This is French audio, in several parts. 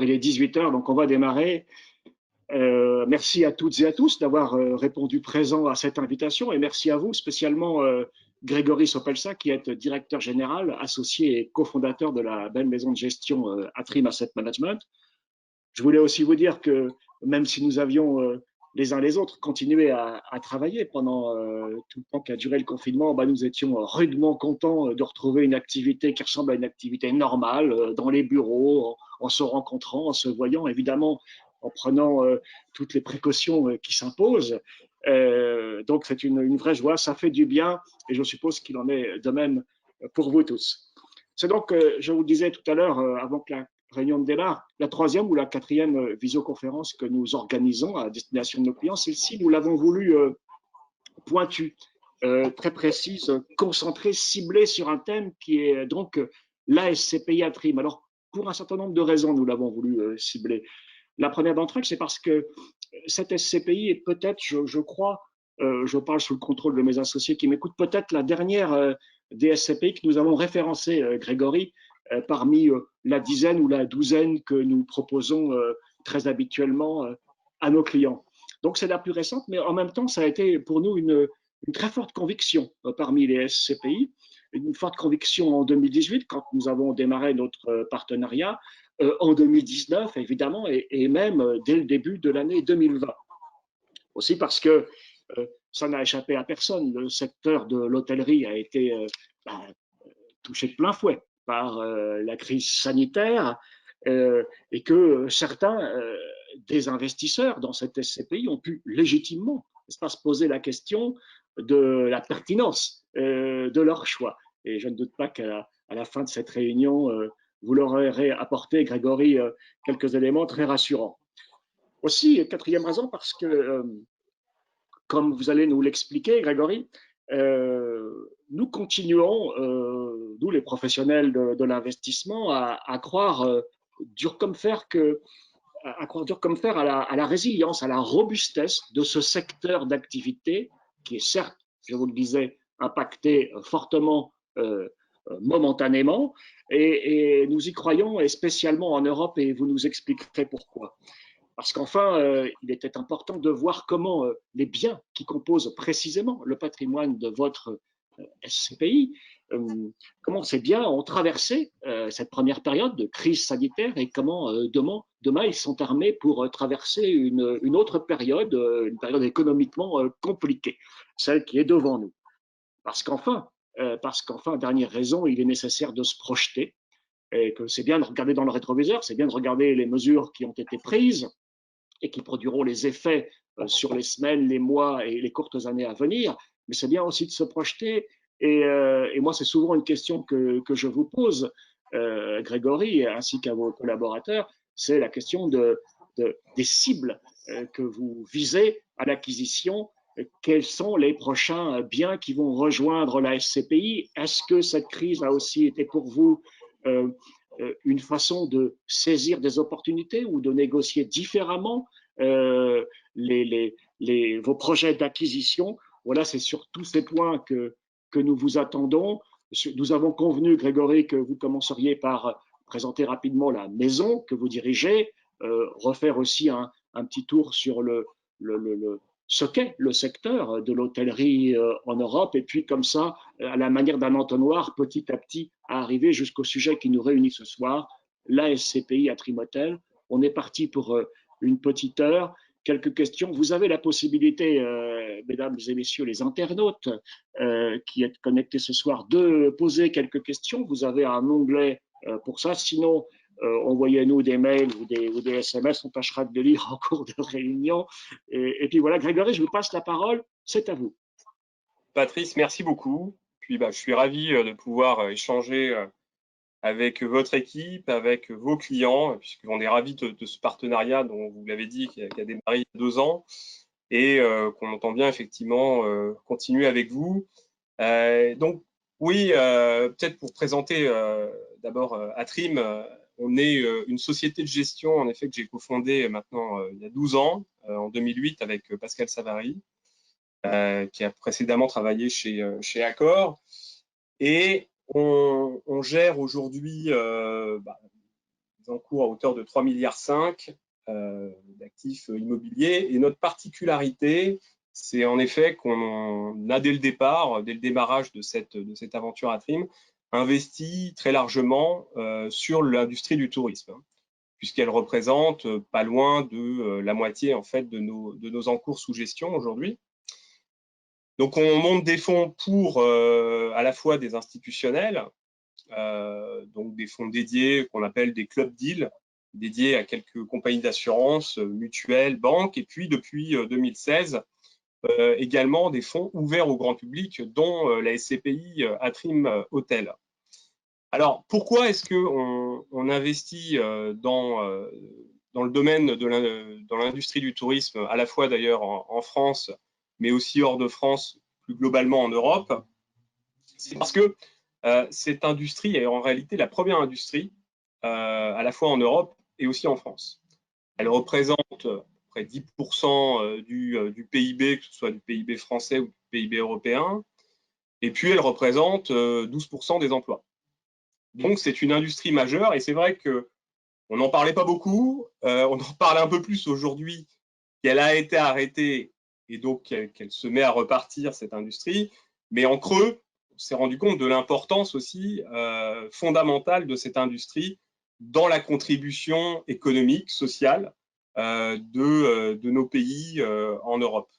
Il est 18 h, donc on va démarrer. Merci à toutes et à tous d'avoir répondu présent à cette invitation et merci à vous, spécialement Grégory Sopelsa, qui est directeur général, associé et cofondateur de la belle maison de gestion Atrim Asset Management. Je voulais aussi vous dire que même si nous avions les uns les autres continué à travailler pendant tout le temps qu'a duré le confinement, nous étions rudement contents de retrouver une activité qui ressemble à une activité normale dans les bureaux, en se rencontrant, en se voyant, évidemment en prenant toutes les précautions qui s'imposent. Donc c'est une vraie joie, ça fait du bien et je suppose qu'il en est de même pour vous tous. C'est donc, je vous le disais tout à l'heure, avant que la réunion de démarre, la troisième ou la quatrième visioconférence que nous organisons à destination de nos clients. Celle-ci, nous l'avons voulu pointue, très précise, concentrée, ciblée sur un thème qui est donc l'ASCPI Atrim. Alors, pour un certain nombre de raisons, nous l'avons voulu cibler. La première d'entre elles, c'est parce que cette SCPI est peut-être, je crois, je parle sous le contrôle de mes associés qui m'écoutent, peut-être la dernière des SCPI que nous avons référencée, Grégory, parmi la dizaine ou la douzaine que nous proposons très habituellement à nos clients. Donc c'est la plus récente, mais en même temps, ça a été pour nous une très forte conviction parmi les SCPI, une forte conviction en 2018 quand nous avons démarré notre partenariat, en 2019 évidemment, et même dès le début de l'année 2020. Aussi parce que ça n'a échappé à personne, le secteur de l'hôtellerie a été touché de plein fouet par la crise sanitaire et que certains des investisseurs dans cette SCPI ont pu légitimement se poser la question de la pertinence de leur choix. Et je ne doute pas qu'à la fin de cette réunion, vous leur aurez apporté, Grégory, quelques éléments très rassurants. Aussi, quatrième raison, parce que, comme vous allez nous l'expliquer, Grégory, nous continuons, nous les professionnels de l'investissement, à croire dur comme fer à la résilience, à la robustesse de ce secteur d'activité qui est certes, je vous le disais, impacté fortement momentanément, et nous y croyons, et spécialement en Europe, et vous nous expliquerez pourquoi. Parce qu'enfin, il était important de voir comment les biens qui composent précisément le patrimoine de votre SCPI, comment ces biens ont traversé cette première période de crise sanitaire et comment demain ils sont armés pour traverser une autre période, une période économiquement compliquée, celle qui est devant nous. Parce qu'enfin, dernière raison, il est nécessaire de se projeter et que c'est bien de regarder dans le rétroviseur, c'est bien de regarder les mesures qui ont été prises et qui produiront les effets sur les semaines, les mois et les courtes années à venir, mais c'est bien aussi de se projeter. Et moi, c'est souvent une question que je vous pose, Grégory, ainsi qu'à vos collaborateurs, c'est la question des cibles que vous visez à l'acquisition. Quels sont les prochains biens qui vont rejoindre la SCPI? Est-ce que cette crise a aussi été pour vous une façon de saisir des opportunités ou de négocier différemment vos projets d'acquisition? Voilà, c'est sur tous ces points que nous vous attendons. Nous avons convenu, Grégory, que vous commenceriez par présenter rapidement la maison que vous dirigez, refaire aussi un petit tour sur ce qu'est le secteur de l'hôtellerie en Europe, et puis comme ça, à la manière d'un entonnoir, petit à petit, à arriver jusqu'au sujet qui nous réunit ce soir, la SCPI Atrim Hotel. On est parti pour une petite heure. Quelques questions. Vous avez la possibilité, mesdames et messieurs les internautes qui êtes connectés ce soir, de poser quelques questions. Vous avez un onglet pour ça. Sinon, envoyez-nous des mails ou des SMS, on tâchera de les lire en cours de réunion. Et puis voilà, Grégory, je vous passe la parole, c'est à vous. Patrice, merci beaucoup. Puis, je suis ravi de pouvoir échanger avec votre équipe, avec vos clients, puisqu'on est ravis de ce partenariat dont vous l'avez dit, qui a démarré il y a 2 ans et qu'on entend bien effectivement continuer avec vous. Donc, oui, peut-être pour présenter d'abord Atrim, on est une société de gestion, en effet, que j'ai cofondée maintenant il y a 12 ans, en 2008, avec Pascal Savary, qui a précédemment travaillé chez Accor. Et on gère aujourd'hui encours à hauteur de 3,5 milliards d'actifs immobiliers. Et notre particularité, c'est en effet qu'on a dès le départ, dès le démarrage de cette aventure Atrim, investi très largement sur l'industrie du tourisme, puisqu'elle représente pas loin de la moitié en fait de nos encours sous gestion aujourd'hui. Donc on monte des fonds pour à la fois des institutionnels, donc des fonds dédiés qu'on appelle des club deals, dédiés à quelques compagnies d'assurance, mutuelles, banques, et puis depuis 2016, également des fonds ouverts au grand public, dont la SCPI Atrim Hotel. Alors, pourquoi est-ce qu'on investit dans le domaine dans l'industrie du tourisme, à la fois d'ailleurs en France, mais aussi hors de France, plus globalement en Europe? C'est parce que cette industrie est en réalité la première industrie, à la fois en Europe et aussi en France. Elle représente près de 10% du PIB, que ce soit du PIB français ou du PIB européen, et puis elle représente 12% des emplois. Donc c'est une industrie majeure, et c'est vrai qu'on n'en parlait pas beaucoup, on en parle un peu plus aujourd'hui qu'elle a été arrêtée et donc qu'elle se met à repartir, cette industrie, mais en creux, on s'est rendu compte de l'importance aussi fondamentale de cette industrie dans la contribution économique, sociale de nos pays en Europe.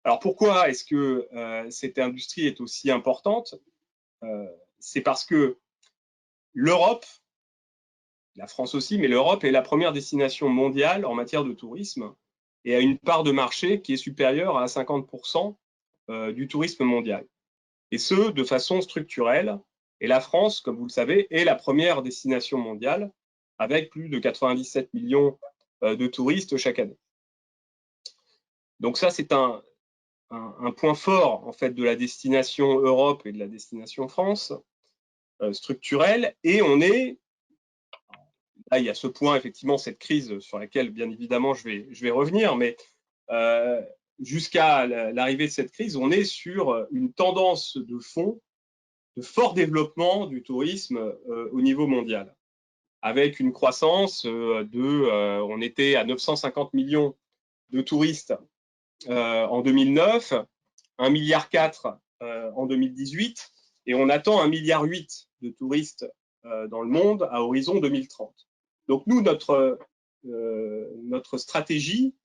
Alors pourquoi est-ce que cette industrie est aussi importante? C'est parce que l'Europe, la France aussi, mais l'Europe est la première destination mondiale en matière de tourisme et a une part de marché qui est supérieure à 50% du tourisme mondial. Et ce, de façon structurelle. Et la France, comme vous le savez, est la première destination mondiale avec plus de 97 millions de touristes chaque année. Donc ça, c'est un point fort en fait de la destination Europe et de la destination France structurelle. Et on est, là il y a ce point effectivement, cette crise sur laquelle bien évidemment je vais revenir, mais jusqu'à l'arrivée de cette crise, on est sur une tendance de fond de fort développement du tourisme au niveau mondial, avec une croissance on était à 950 millions de touristes en 2009, 1,4 milliard en 2018, et on attend 1,8 milliard de touristes dans le monde à horizon 2030. Donc nous, notre stratégie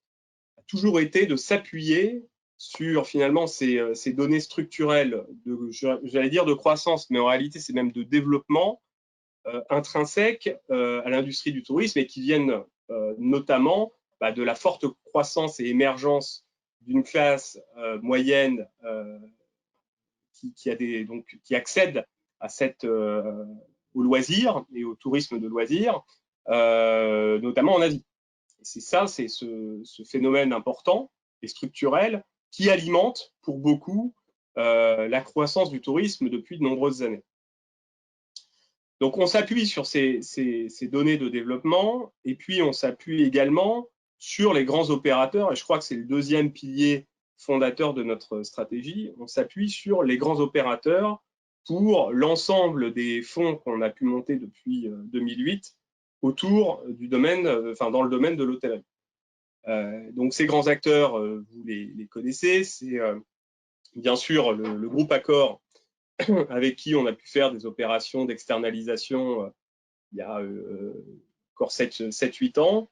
a toujours été de s'appuyer sur finalement ces données structurelles, j'allais dire de croissance, mais en réalité c'est même de développement intrinsèque à l'industrie du tourisme et qui viennent notamment de la forte croissance et émergence d'une classe moyenne qui accède à au loisir et au tourisme de loisirs, notamment en Asie. C'est ça, c'est ce phénomène important et structurel qui alimente pour beaucoup la croissance du tourisme depuis de nombreuses années. Donc on s'appuie sur ces données de développement et puis on s'appuie également sur les grands opérateurs, et je crois que c'est le deuxième pilier fondateur de notre stratégie. On s'appuie sur les grands opérateurs pour l'ensemble des fonds qu'on a pu monter depuis 2008 autour du domaine, dans le domaine de l'hôtellerie. Donc ces grands acteurs, vous les connaissez, c'est bien sûr le groupe Accor, avec qui on a pu faire des opérations d'externalisation il y a encore 7-8 ans.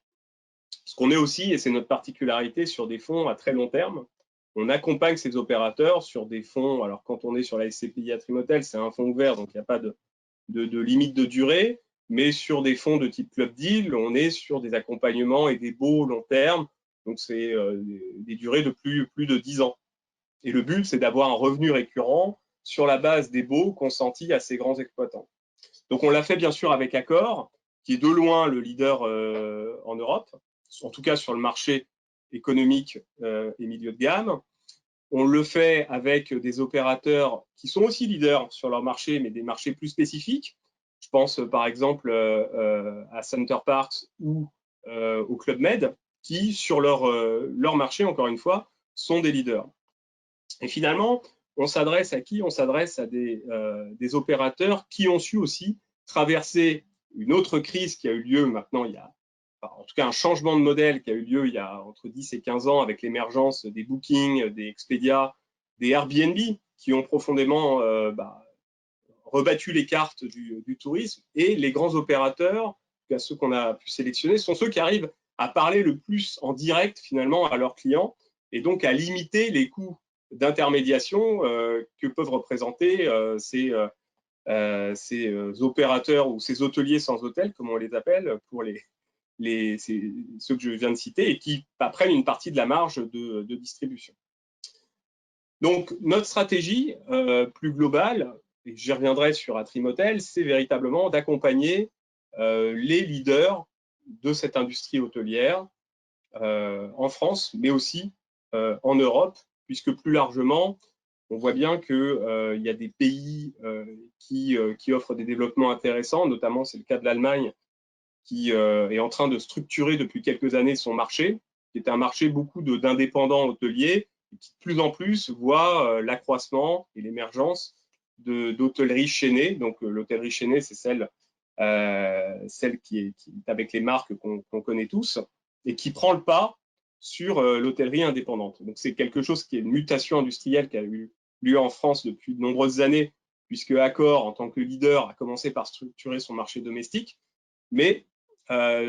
Ce qu'on est aussi, et c'est notre particularité, sur des fonds à très long terme. On accompagne ces opérateurs sur des fonds, alors quand on est sur la SCPI Atrim Hotel, c'est un fonds ouvert, donc il n'y a pas de limite de durée, mais sur des fonds de type club deal, on est sur des accompagnements et des baux long terme, donc c'est des durées de plus de 10 ans. Et le but, c'est d'avoir un revenu récurrent sur la base des baux consentis à ces grands exploitants. Donc on l'a fait bien sûr avec Accor, qui est de loin le leader en Europe, en tout cas sur le marché économique et milieu de gamme. On le fait avec des opérateurs qui sont aussi leaders sur leur marché, mais des marchés plus spécifiques. Je pense par exemple à Center Parcs ou au Club Med, qui sur leur marché, encore une fois, sont des leaders. Et finalement, on s'adresse à qui? On s'adresse à des opérateurs qui ont su aussi traverser une autre crise qui a eu lieu maintenant, en tout cas un changement de modèle qui a eu lieu il y a entre 10 et 15 ans avec l'émergence des Booking, des Expedia, des Airbnb qui ont profondément rebattu les cartes du tourisme. Et les grands opérateurs, ceux qu'on a pu sélectionner, sont ceux qui arrivent à parler le plus en direct finalement à leurs clients et donc à limiter les coûts d'intermédiation que peuvent représenter ces opérateurs ou ces hôteliers sans hôtel, comme on les appelle, pour ceux que je viens de citer, et qui prennent une partie de la marge de distribution. Donc, notre stratégie plus globale, et j'y reviendrai sur Atrimotel, c'est véritablement d'accompagner les leaders de cette industrie hôtelière en France, mais aussi en Europe, puisque plus largement, on voit bien qu'il y a des pays qui offrent des développements intéressants, notamment c'est le cas de l'Allemagne, qui est en train de structurer depuis quelques années son marché, qui est un marché beaucoup d'indépendants hôteliers, et qui de plus en plus voit l'accroissement et l'émergence d'hôtellerie chaînée. Donc l'hôtellerie chaînée, c'est celle qui est avec les marques qu'on connaît tous, et qui prend le pas sur l'hôtellerie indépendante. Donc c'est quelque chose qui est une mutation industrielle qui a eu lieu en France depuis de nombreuses années, puisque Accor, en tant que leader, a commencé par structurer son marché domestique, mais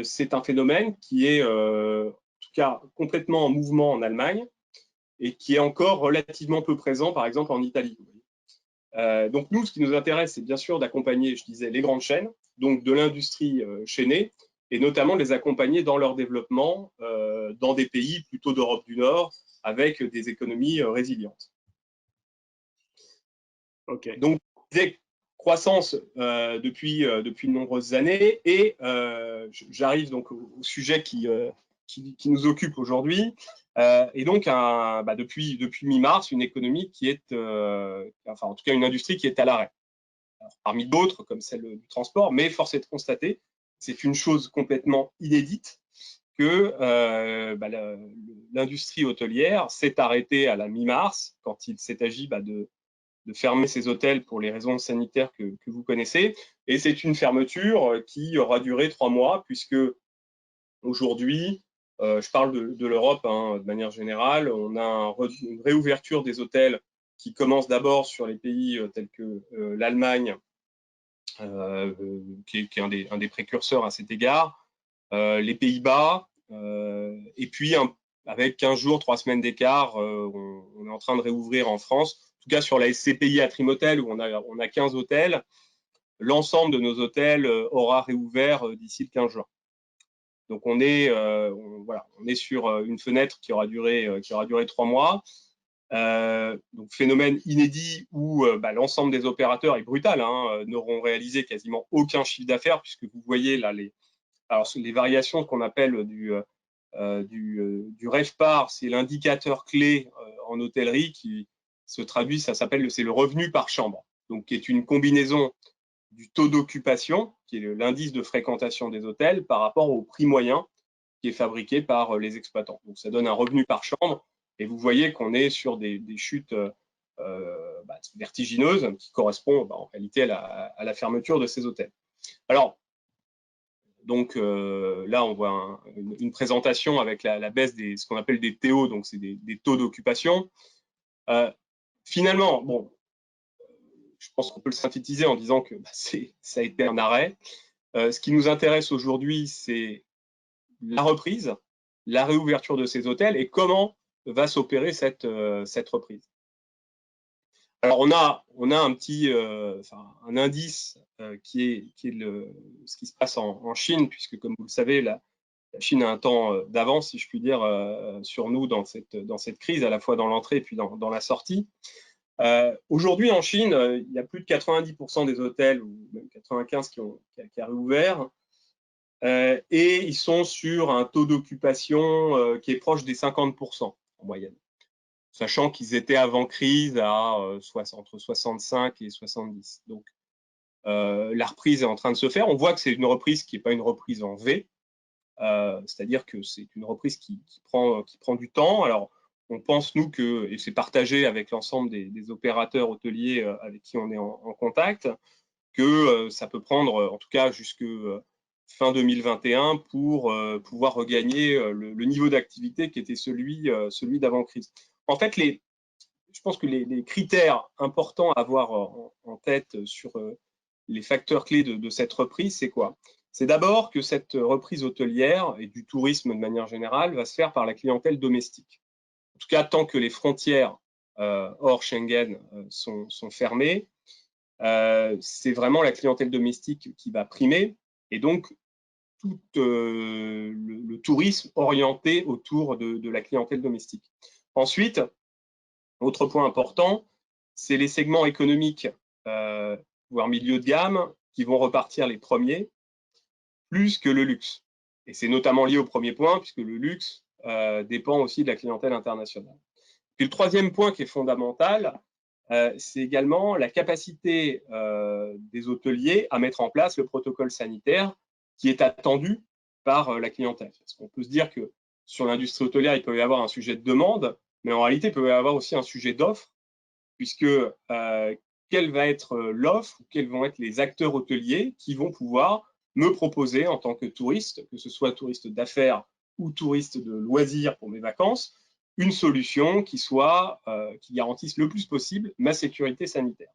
c'est un phénomène qui est en tout cas complètement en mouvement en Allemagne et qui est encore relativement peu présent, par exemple, en Italie. Donc nous, ce qui nous intéresse, c'est bien sûr d'accompagner, je disais, les grandes chaînes, donc de l'industrie chaînée, et notamment de les accompagner dans leur développement dans des pays plutôt d'Europe du Nord, avec des économies résilientes. Okay. Donc, croissance depuis de nombreuses années, et j'arrive donc au sujet qui nous occupe aujourd'hui. Et donc, depuis mi-mars, une économie qui est, enfin en tout cas une industrie qui est à l'arrêt. Parmi d'autres, comme celle du transport, mais force est de constater, c'est une chose complètement inédite, que l'industrie hôtelière s'est arrêtée à la mi-mars, quand il s'est agi de fermer ces hôtels pour les raisons sanitaires que vous connaissez. Et c'est une fermeture qui aura duré 3 mois, puisque aujourd'hui, je parle de l'Europe de manière générale, on a une réouverture des hôtels qui commence d'abord sur les pays tels que l'Allemagne, qui est un des précurseurs à cet égard, les Pays-Bas, et puis avec 15 jours, 3 semaines d'écart, on est en train de réouvrir en France. En tout cas, sur la SCPI Atrimotel, où on a 15 hôtels, l'ensemble de nos hôtels aura réouvert d'ici le 15 juin. Donc, on est sur une fenêtre qui aura duré 3 mois. Donc, phénomène inédit où l'ensemble des opérateurs, est brutal, n'auront réalisé quasiment aucun chiffre d'affaires, puisque vous voyez là les variations qu'on appelle du RevPAR, c'est l'indicateur clé en hôtellerie qui se traduit, c'est le revenu par chambre, donc qui est une combinaison du taux d'occupation, qui est l'indice de fréquentation des hôtels, par rapport au prix moyen qui est fabriqué par les exploitants. Donc ça donne un revenu par chambre, et vous voyez qu'on est sur des chutes vertigineuses qui correspondent en réalité à la fermeture de ces hôtels. Alors, donc là, on voit une présentation avec la baisse ce qu'on appelle des TO, donc c'est des taux d'occupation. Finalement, bon, je pense qu'on peut le synthétiser en disant que ça a été un arrêt. Ce qui nous intéresse aujourd'hui, c'est la reprise, la réouverture de ces hôtels et comment va s'opérer cette reprise. Alors, on a un petit un indice qui est ce qui se passe en Chine, puisque comme vous le savez, la Chine a un temps d'avance, si je puis dire, sur nous dans cette crise, à la fois dans l'entrée et puis dans la sortie. Aujourd'hui, en Chine, il y a plus de 90% des hôtels, ou même 95% qui a réouvert, et ils sont sur un taux d'occupation qui est proche des 50% en moyenne, sachant qu'ils étaient avant crise à entre 65 et 70. Donc, la reprise est en train de se faire. On voit que c'est une reprise qui n'est pas une reprise en V, c'est-à-dire que c'est une reprise qui prend du temps. Alors, on pense, nous, et c'est partagé avec l'ensemble des opérateurs hôteliers avec qui on est en contact, que ça peut prendre, en tout cas, jusque fin 2021 pour pouvoir regagner le niveau d'activité qui était celui d'avant-crise. En fait, je pense que les critères importants à avoir en tête sur les facteurs clés de cette reprise, c'est quoi? C'est d'abord que cette reprise hôtelière et du tourisme de manière générale va se faire par la clientèle domestique. En tout cas, tant que les frontières hors Schengen sont fermées, c'est vraiment la clientèle domestique qui va primer, et donc tout le tourisme orienté autour de la clientèle domestique. Ensuite, autre point important, c'est les segments économiques, voire milieu de gamme, qui vont repartir les premiers, plus que le luxe. Et c'est notamment lié au premier point, puisque le luxe dépend aussi de la clientèle internationale. Puis le troisième point qui est fondamental, c'est également la capacité des hôteliers à mettre en place le protocole sanitaire qui est attendu par la clientèle. Parce qu'on peut se dire que sur l'industrie hôtelière, il peut y avoir un sujet de demande, mais en réalité, il peut y avoir aussi un sujet d'offre, puisque quelle va être l'offre, quels vont être les acteurs hôteliers qui vont pouvoir me proposer en tant que touriste, que ce soit touriste d'affaires ou touriste de loisirs pour mes vacances, une solution qui garantisse le plus possible ma sécurité sanitaire.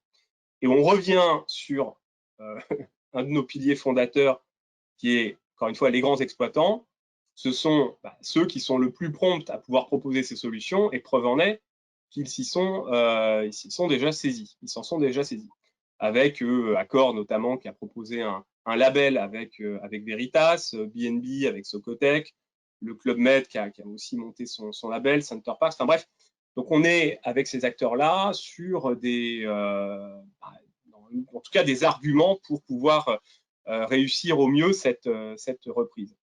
Et on revient sur un de nos piliers fondateurs, qui est, encore une fois, les grands exploitants. Ce sont ceux qui sont le plus prompts à pouvoir proposer ces solutions, et preuve en est qu'ils s'y sont déjà saisis. Ils s'en sont déjà saisis. Avec Accor notamment, qui a proposé un label avec Veritas, BNB avec Socotec, le Club Med qui a aussi monté son label, Center Parcs. Enfin bref, donc on est avec ces acteurs-là sur en tout cas des arguments pour pouvoir réussir au mieux cette reprise.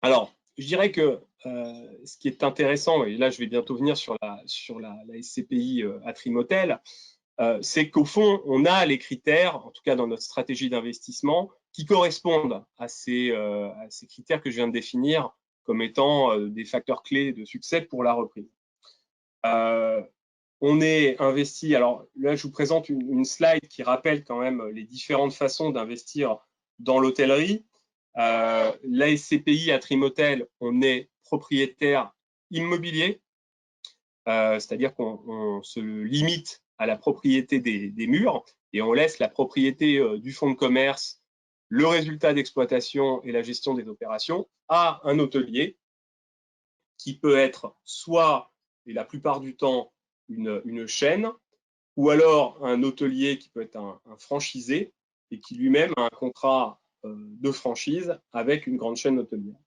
Alors, je dirais que ce qui est intéressant, et là je vais bientôt venir sur la SCPI Atrimotel, c'est qu'au fond, on a les critères, en tout cas dans notre stratégie d'investissement, qui correspondent à ces critères que je viens de définir comme étant des facteurs clés de succès pour la reprise. On est investi, alors là je vous présente une slide qui rappelle quand même les différentes façons d'investir dans l'hôtellerie. La SCPI Atrimotel, on est propriétaire immobilier, c'est-à-dire qu'on se limite à la propriété des murs et on laisse la propriété du fonds de commerce, le résultat d'exploitation et la gestion des opérations à un hôtelier qui peut être soit, et la plupart du temps, une chaîne, ou alors un hôtelier qui peut être un franchisé et qui lui-même a un contrat de franchise avec une grande chaîne hôtelière.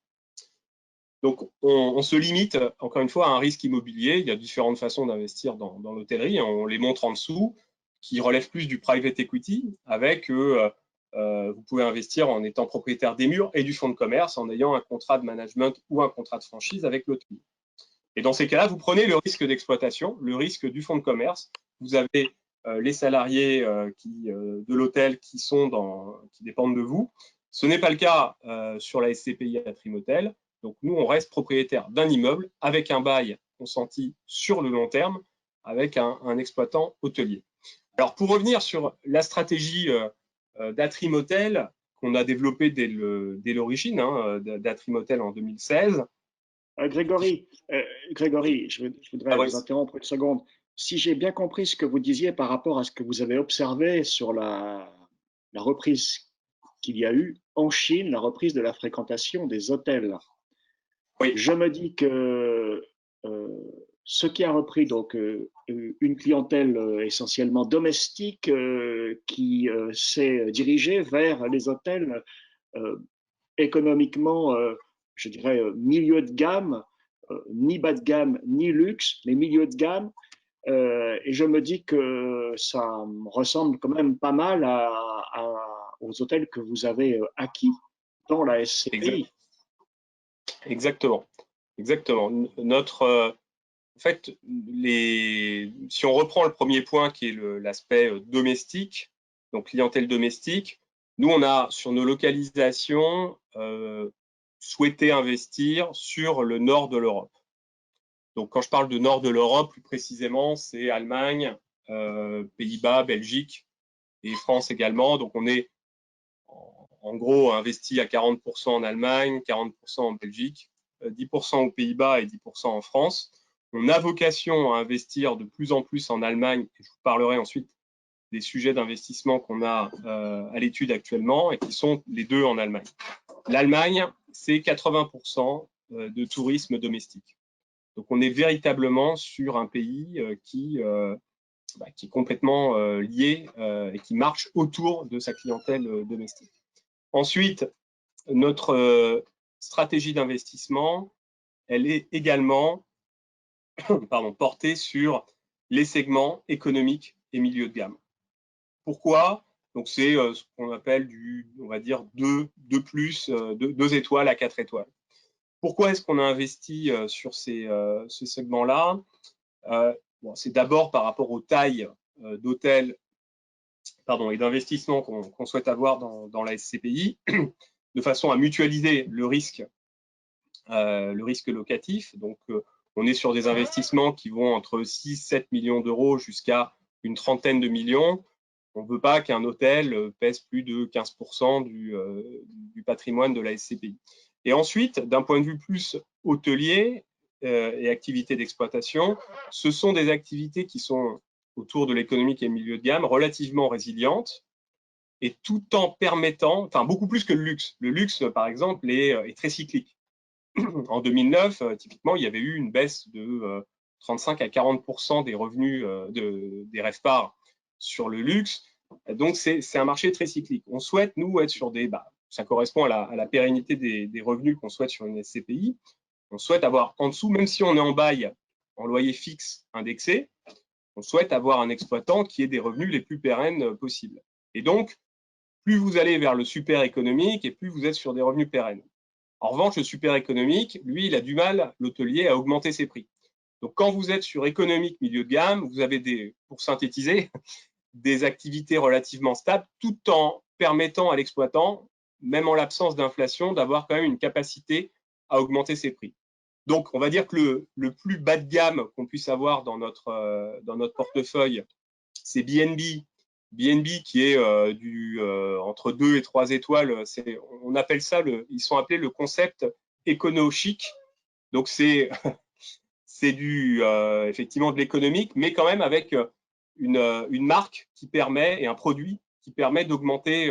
Donc, on se limite, encore une fois, à un risque immobilier. Il y a différentes façons d'investir dans l'hôtellerie. On les montre en dessous, qui relèvent plus du private equity, avec vous pouvez investir en étant propriétaire des murs et du fonds de commerce, en ayant un contrat de management ou un contrat de franchise avec l'hôtelier. Et dans ces cas-là, vous prenez le risque d'exploitation, le risque du fonds de commerce. Vous avez les salariés de l'hôtel qui dépendent de vous. Ce n'est pas le cas sur la SCPI Atrimotel. Donc, nous, on reste propriétaire d'un immeuble avec un bail consenti sur le long terme avec un exploitant hôtelier. Alors, pour revenir sur la stratégie d'Atrimotel qu'on a développée dès l'origine, d'Atrimotel en 2016. Grégory, je voudrais vous interrompre une seconde. Si j'ai bien compris ce que vous disiez par rapport à ce que vous avez observé sur la reprise qu'il y a eu en Chine, la reprise de la fréquentation des hôtels. Oui. Je me dis que ce qui a repris donc une clientèle essentiellement domestique qui s'est dirigée vers les hôtels économiquement, je dirais, milieu de gamme, ni bas de gamme, ni luxe, mais milieu de gamme. Et je me dis que ça ressemble quand même pas mal aux hôtels que vous avez acquis dans la SCPI. Exactement. En fait, si on reprend le premier point qui est l'aspect domestique, donc clientèle domestique, nous, on a sur nos localisations souhaité investir sur le nord de l'Europe. Donc, quand je parle de nord de l'Europe, plus précisément, c'est Allemagne, Pays-Bas, Belgique, et France également. Donc, on est en gros investi à 40% en Allemagne, 40% en Belgique, 10% aux Pays-Bas et 10% en France. On a vocation à investir de plus en plus en Allemagne, et je vous parlerai ensuite des sujets d'investissement qu'on a à l'étude actuellement et qui sont les deux en Allemagne. L'Allemagne, c'est 80% de tourisme domestique. Donc, on est véritablement sur un pays qui est complètement lié et qui marche autour de sa clientèle domestique. Ensuite, notre stratégie d'investissement, elle est également portée sur les segments économiques et milieu de gamme. Pourquoi? Donc, c'est ce qu'on appelle on va dire 2 étoiles à 4 étoiles. Pourquoi est-ce qu'on a investi sur ces segments-là? C'est d'abord par rapport aux tailles d'hôtels et d'investissements qu'on souhaite avoir dans la SCPI, de façon à mutualiser le risque locatif. Donc, on est sur des investissements qui vont entre 6-7 millions d'euros jusqu'à une trentaine de millions. On ne veut pas qu'un hôtel pèse plus de 15% du patrimoine de la SCPI. Et ensuite, d'un point de vue plus hôtelier et activités d'exploitation, ce sont des activités qui sont autour de l'économique et milieu de gamme, relativement résilientes, et tout en permettant, beaucoup plus que le luxe. Le luxe, par exemple, est très cyclique. En 2009, typiquement, il y avait eu une baisse de 35 à 40% des revenus des RevPAR sur le luxe. Donc, c'est un marché très cyclique. On souhaite, nous, être sur ça correspond à la pérennité des revenus qu'on souhaite sur une SCPI. On souhaite avoir en dessous, même si on est en bail, en loyer fixe indexé, on souhaite avoir un exploitant qui ait des revenus les plus pérennes possibles. Et donc, plus vous allez vers le super économique et plus vous êtes sur des revenus pérennes. En revanche, le super économique, lui, il a du mal, l'hôtelier, à augmenter ses prix. Donc, quand vous êtes sur économique milieu de gamme, vous avez pour synthétiser, des activités relativement stables, tout en permettant à l'exploitant, même en l'absence d'inflation, d'avoir quand même une capacité à augmenter ses prix. Donc, on va dire que le plus bas de gamme qu'on puisse avoir dans notre portefeuille, c'est BNB. BNB qui est entre 2 et 3 étoiles. On appelle ça, ils sont appelés le concept écono-chic. Donc, c'est effectivement de l'économique, mais quand même avec une marque qui permet et un produit qui permet d'augmenter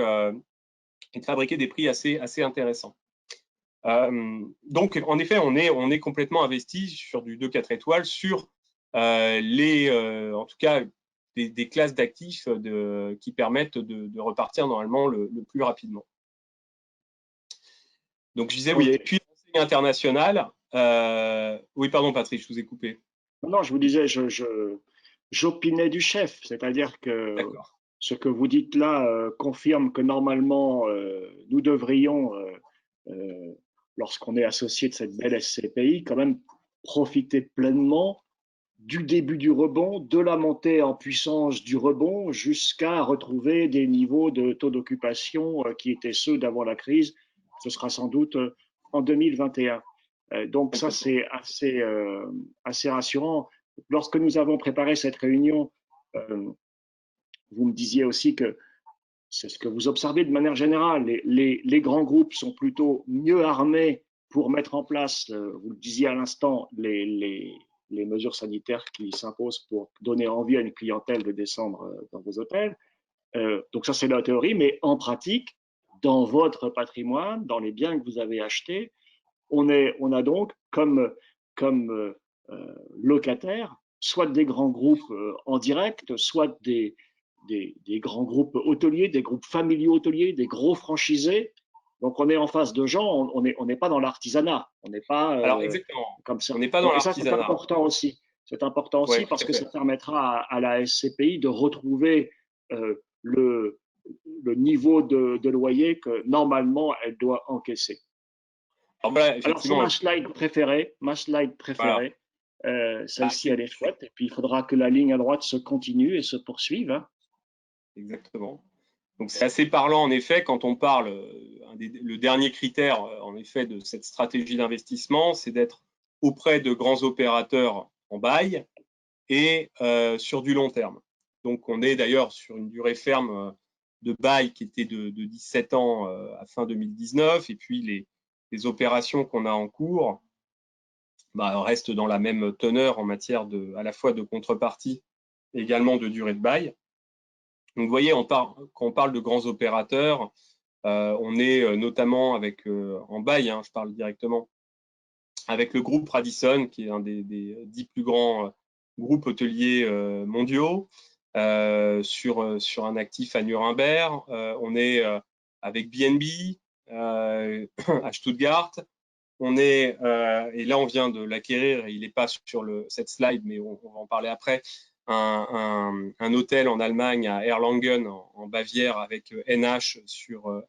et de fabriquer des prix assez intéressants. Donc, en effet, on est complètement investi sur du 2-4 étoiles sur en tout cas, des classes d'actifs qui permettent de repartir normalement le plus rapidement. Donc, je disais, oui, et puis l'enseigne internationale. Oui, pardon, Patrick, je vous ai coupé. Non, je vous disais, j'opinais du chef, c'est-à-dire que ce que vous dites là confirme que normalement, nous devrions, lorsqu'on est associé de cette belle SCPI, quand même profiter pleinement du début du rebond, de la montée en puissance du rebond, jusqu'à retrouver des niveaux de taux d'occupation qui étaient ceux d'avant la crise. Ce sera sans doute en 2021. Donc ça, c'est assez rassurant. Lorsque nous avons préparé cette réunion, vous me disiez aussi que c'est ce que vous observez de manière générale. Les grands groupes sont plutôt mieux armés pour mettre en place, vous le disiez à l'instant, les mesures sanitaires qui s'imposent pour donner envie à une clientèle de descendre dans vos hôtels. Donc ça, c'est la théorie, mais en pratique, dans votre patrimoine, dans les biens que vous avez achetés, on a donc comme locataires soit des grands groupes en direct, soit des grands groupes hôteliers, des groupes familiaux hôteliers, des gros franchisés. Donc, on est en face de gens, on n'est pas dans l'artisanat. On n'est pas Alors, exactement. comme ça. On n'est pas dans l'artisanat. Et ça, c'est important aussi. C'est important aussi parce que ça permettra à la SCPI de retrouver le niveau de loyer que normalement elle doit encaisser. Alors, c'est ma slide préférée. Voilà. Celle-ci, elle est chouette. Et puis, il faudra que la ligne à droite se continue et se poursuive. Hein. Exactement. Donc, c'est assez parlant, en effet, quand on parle, le dernier critère, en effet, de cette stratégie d'investissement, c'est d'être auprès de grands opérateurs en bail et sur du long terme. Donc, on est d'ailleurs sur une durée ferme de bail qui était de 17 ans à fin 2019, et puis les opérations qu'on a en cours restent dans la même teneur en matière à la fois de contrepartie et également de durée de bail. Donc, vous voyez, quand on parle de grands opérateurs, on est notamment avec, en bail, je parle directement, avec le groupe Radisson, qui est un des 10 plus grands groupes hôteliers mondiaux, sur un actif à Nuremberg. On est avec B&B à Stuttgart. On est, et là on vient de l'acquérir, il n'est pas sur cette slide, mais on va en parler après, un hôtel en Allemagne à Erlangen, en Bavière, avec NH.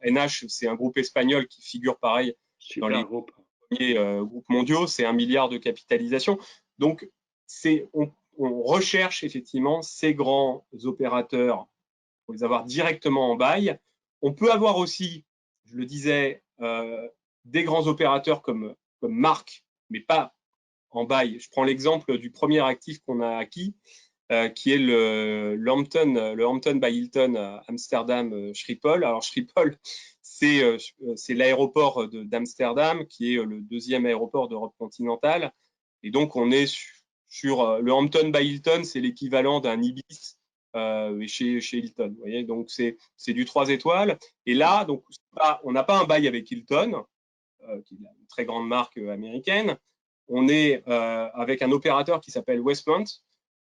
NH, c'est un groupe espagnol qui figure pareil dans les premiers groupes mondiaux, c'est 1 milliard de capitalisation. Donc, on recherche effectivement ces grands opérateurs pour les avoir directement en bail. On peut avoir aussi, je le disais, des grands opérateurs comme marque, mais pas en bail. Je prends l'exemple du premier actif qu'on a acquis, qui est le Hampton by Hilton à Amsterdam Schiphol. Alors Schiphol, c'est l'aéroport d'Amsterdam, qui est le deuxième aéroport d'Europe continentale. Et donc, on est sur le Hampton by Hilton, c'est l'équivalent d'un Ibis chez Hilton. Vous voyez, donc c'est du 3 étoiles. Et là, donc, on n'a pas un bail avec Hilton, qui est une très grande marque américaine. On est avec un opérateur qui s'appelle Westmount.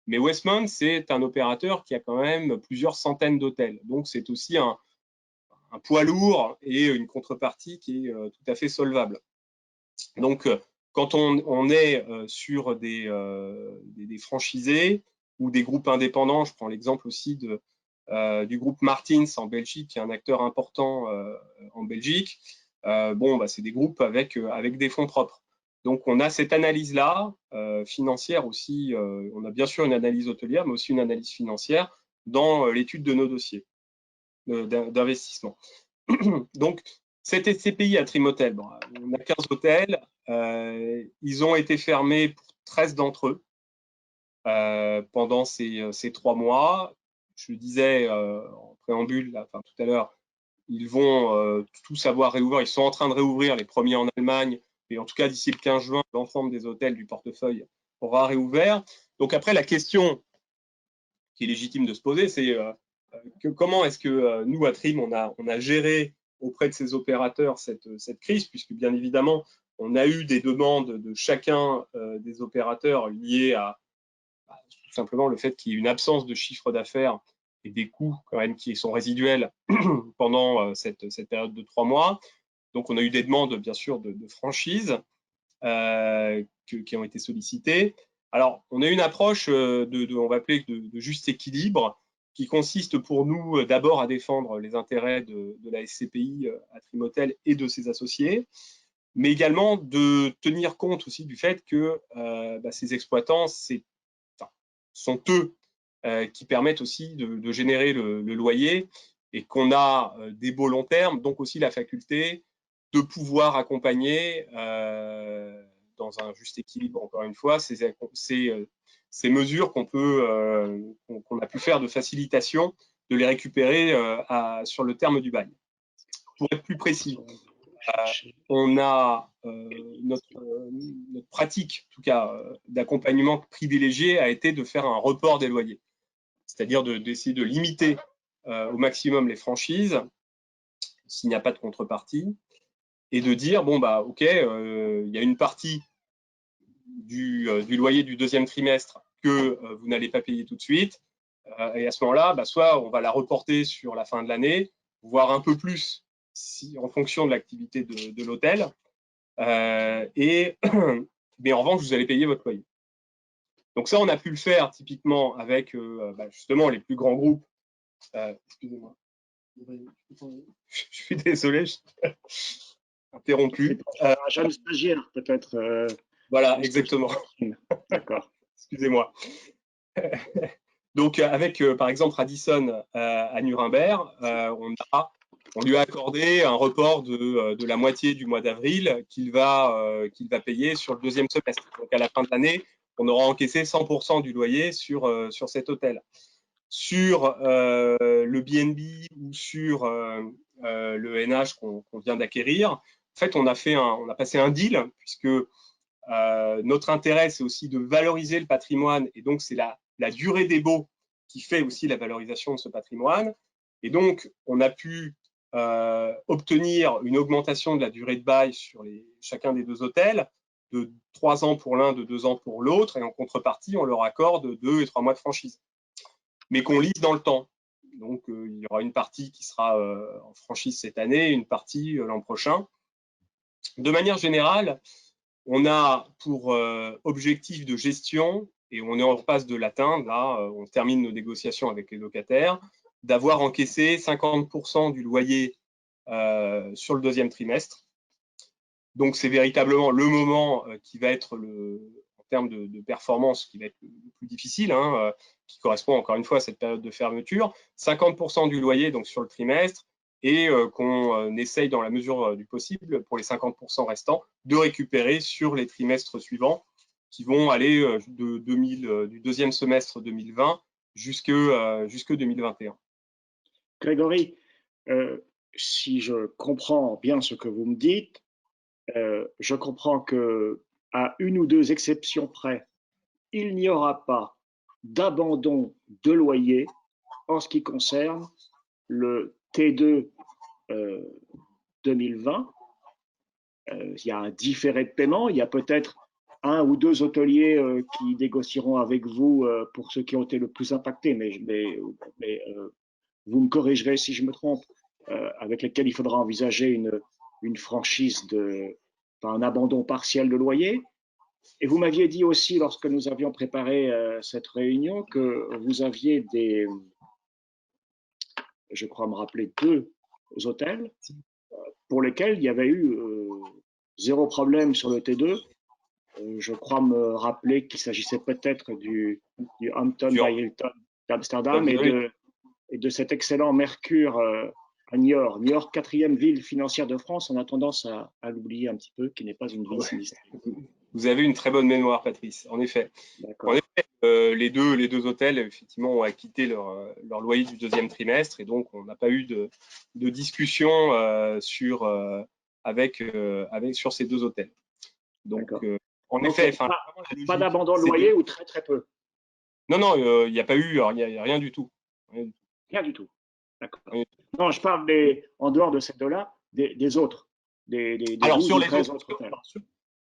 Mais Westmount, c'est un opérateur qui a quand même plusieurs centaines d'hôtels. Donc, c'est aussi un poids lourd et une contrepartie qui est tout à fait solvable. Donc, quand on est sur des franchisés ou des groupes indépendants, je prends l'exemple aussi du groupe Martins en Belgique, qui est un acteur important en Belgique, c'est des groupes avec des fonds propres. Donc, on a cette analyse-là, financière aussi. On a bien sûr une analyse hôtelière, mais aussi une analyse financière dans l'étude de nos dossiers d'investissement. Donc, cette SCPI à Trimotel, on a 15 hôtels. Ils ont été fermés pour 13 d'entre eux pendant ces 3 mois. Je le disais en préambule, tout à l'heure, ils vont tous avoir réouvert. Ils sont en train de réouvrir, les premiers en Allemagne. Et en tout cas, d'ici le 15 juin, l'ensemble des hôtels du portefeuille aura réouvert. Donc après, la question qui est légitime de se poser, c'est comment est-ce que nous, à Trim, on a géré auprès de ces opérateurs cette crise, puisque bien évidemment, on a eu des demandes de chacun des opérateurs liées à tout simplement le fait qu'il y ait une absence de chiffre d'affaires et des coûts quand même qui sont résiduels pendant cette période de 3 mois. Donc, on a eu des demandes, bien sûr, de franchise qui ont été sollicitées. Alors, on a une approche on va appeler de juste équilibre, qui consiste pour nous d'abord à défendre les intérêts de la SCPI à Trimotel et de ses associés, mais également de tenir compte aussi du fait que ces exploitants sont eux qui permettent aussi de générer le loyer, et qu'on a des baux long terme, donc aussi la faculté de pouvoir accompagner dans un juste équilibre, encore une fois, ces mesures qu'on a pu faire de facilitation, de les récupérer sur le terme du bail. Pour être plus précis, on a notre pratique, en tout cas, d'accompagnement privilégié a été de faire un report des loyers, c'est-à-dire d'essayer de limiter au maximum les franchises s'il n'y a pas de contrepartie, et de dire, OK, il y a une partie du loyer du deuxième trimestre que vous n'allez pas payer tout de suite, et à ce moment-là, soit on va la reporter sur la fin de l'année, voire un peu plus en fonction de l'activité de l'hôtel, mais en revanche, vous allez payer votre loyer. Donc ça, on a pu le faire typiquement avec justement les plus grands groupes. Excusez-moi. Je suis désolé, je suis interrompu. Un jeune stagiaire, peut-être. Voilà, exactement. D'accord. Excusez-moi. Donc, avec, par exemple, Radisson à Nuremberg, on lui a accordé un report de la moitié du mois d'avril qu'il va payer sur le deuxième semestre. Donc, à la fin de l'année, on aura encaissé 100% du loyer sur cet hôtel. sur le BNB ou sur le NH qu'on vient d'acquérir. En fait, on a passé un deal, puisque notre intérêt, c'est aussi de valoriser le patrimoine, et donc c'est la durée des baux qui fait aussi la valorisation de ce patrimoine. Et donc, on a pu obtenir une augmentation de la durée de bail sur chacun des deux hôtels, de 3 ans pour l'un, de 2 ans pour l'autre, et en contrepartie, on leur accorde 2 et 3 mois de franchise, mais qu'on lise dans le temps. Donc, il y aura une partie qui sera en franchise cette année, une partie l'an prochain. De manière générale, on a pour objectif de gestion, et on est en passe de l'atteindre, là, on termine nos négociations avec les locataires, d'avoir encaissé 50% du loyer sur le deuxième trimestre. Donc, c'est véritablement le moment qui va être, en termes de performance, qui va être le plus difficile, hein, qui correspond encore une fois à cette période de fermeture. 50% du loyer donc sur le trimestre, et qu'on essaye dans la mesure du possible, pour les 50% restants, de récupérer sur les trimestres suivants, qui vont aller du deuxième semestre 2020 jusque 2021. Grégory, si je comprends bien ce que vous me dites, je comprends que, à une ou deux exceptions près, il n'y aura pas d'abandon de loyer en ce qui concerne le T2 2020. Il y a un différé de paiement, il y a peut-être un ou deux hôteliers qui négocieront avec vous pour ceux qui ont été le plus impactés, mais vous me corrigerez si je me trompe, avec lesquels il faudra envisager une franchise un abandon partiel de loyer. Et vous m'aviez dit aussi, lorsque nous avions préparé cette réunion, que vous aviez je crois me rappeler, deux hôtels pour lesquels il y avait eu zéro problème sur le T2. Je crois me rappeler qu'il s'agissait peut-être du Hampton by Hilton d'Amsterdam et de cet excellent Mercure à Niort. Niort, quatrième ville financière de France. On a tendance à l'oublier un petit peu, qui n'est pas une ville sinistrée. Vous avez une très bonne mémoire, Patrice, en effet. En effet, les deux hôtels, effectivement, ont acquitté leur loyer du deuxième trimestre, et donc on n'a pas eu de discussion sur ces deux hôtels. Donc, en effet, pas d'abandon de loyer ou très très peu. Non, il n'y a pas eu, il n'y a rien du tout. Rien du tout. D'accord. Non, je parle en dehors de ces deux-là, des autres. Alors, sur les autres.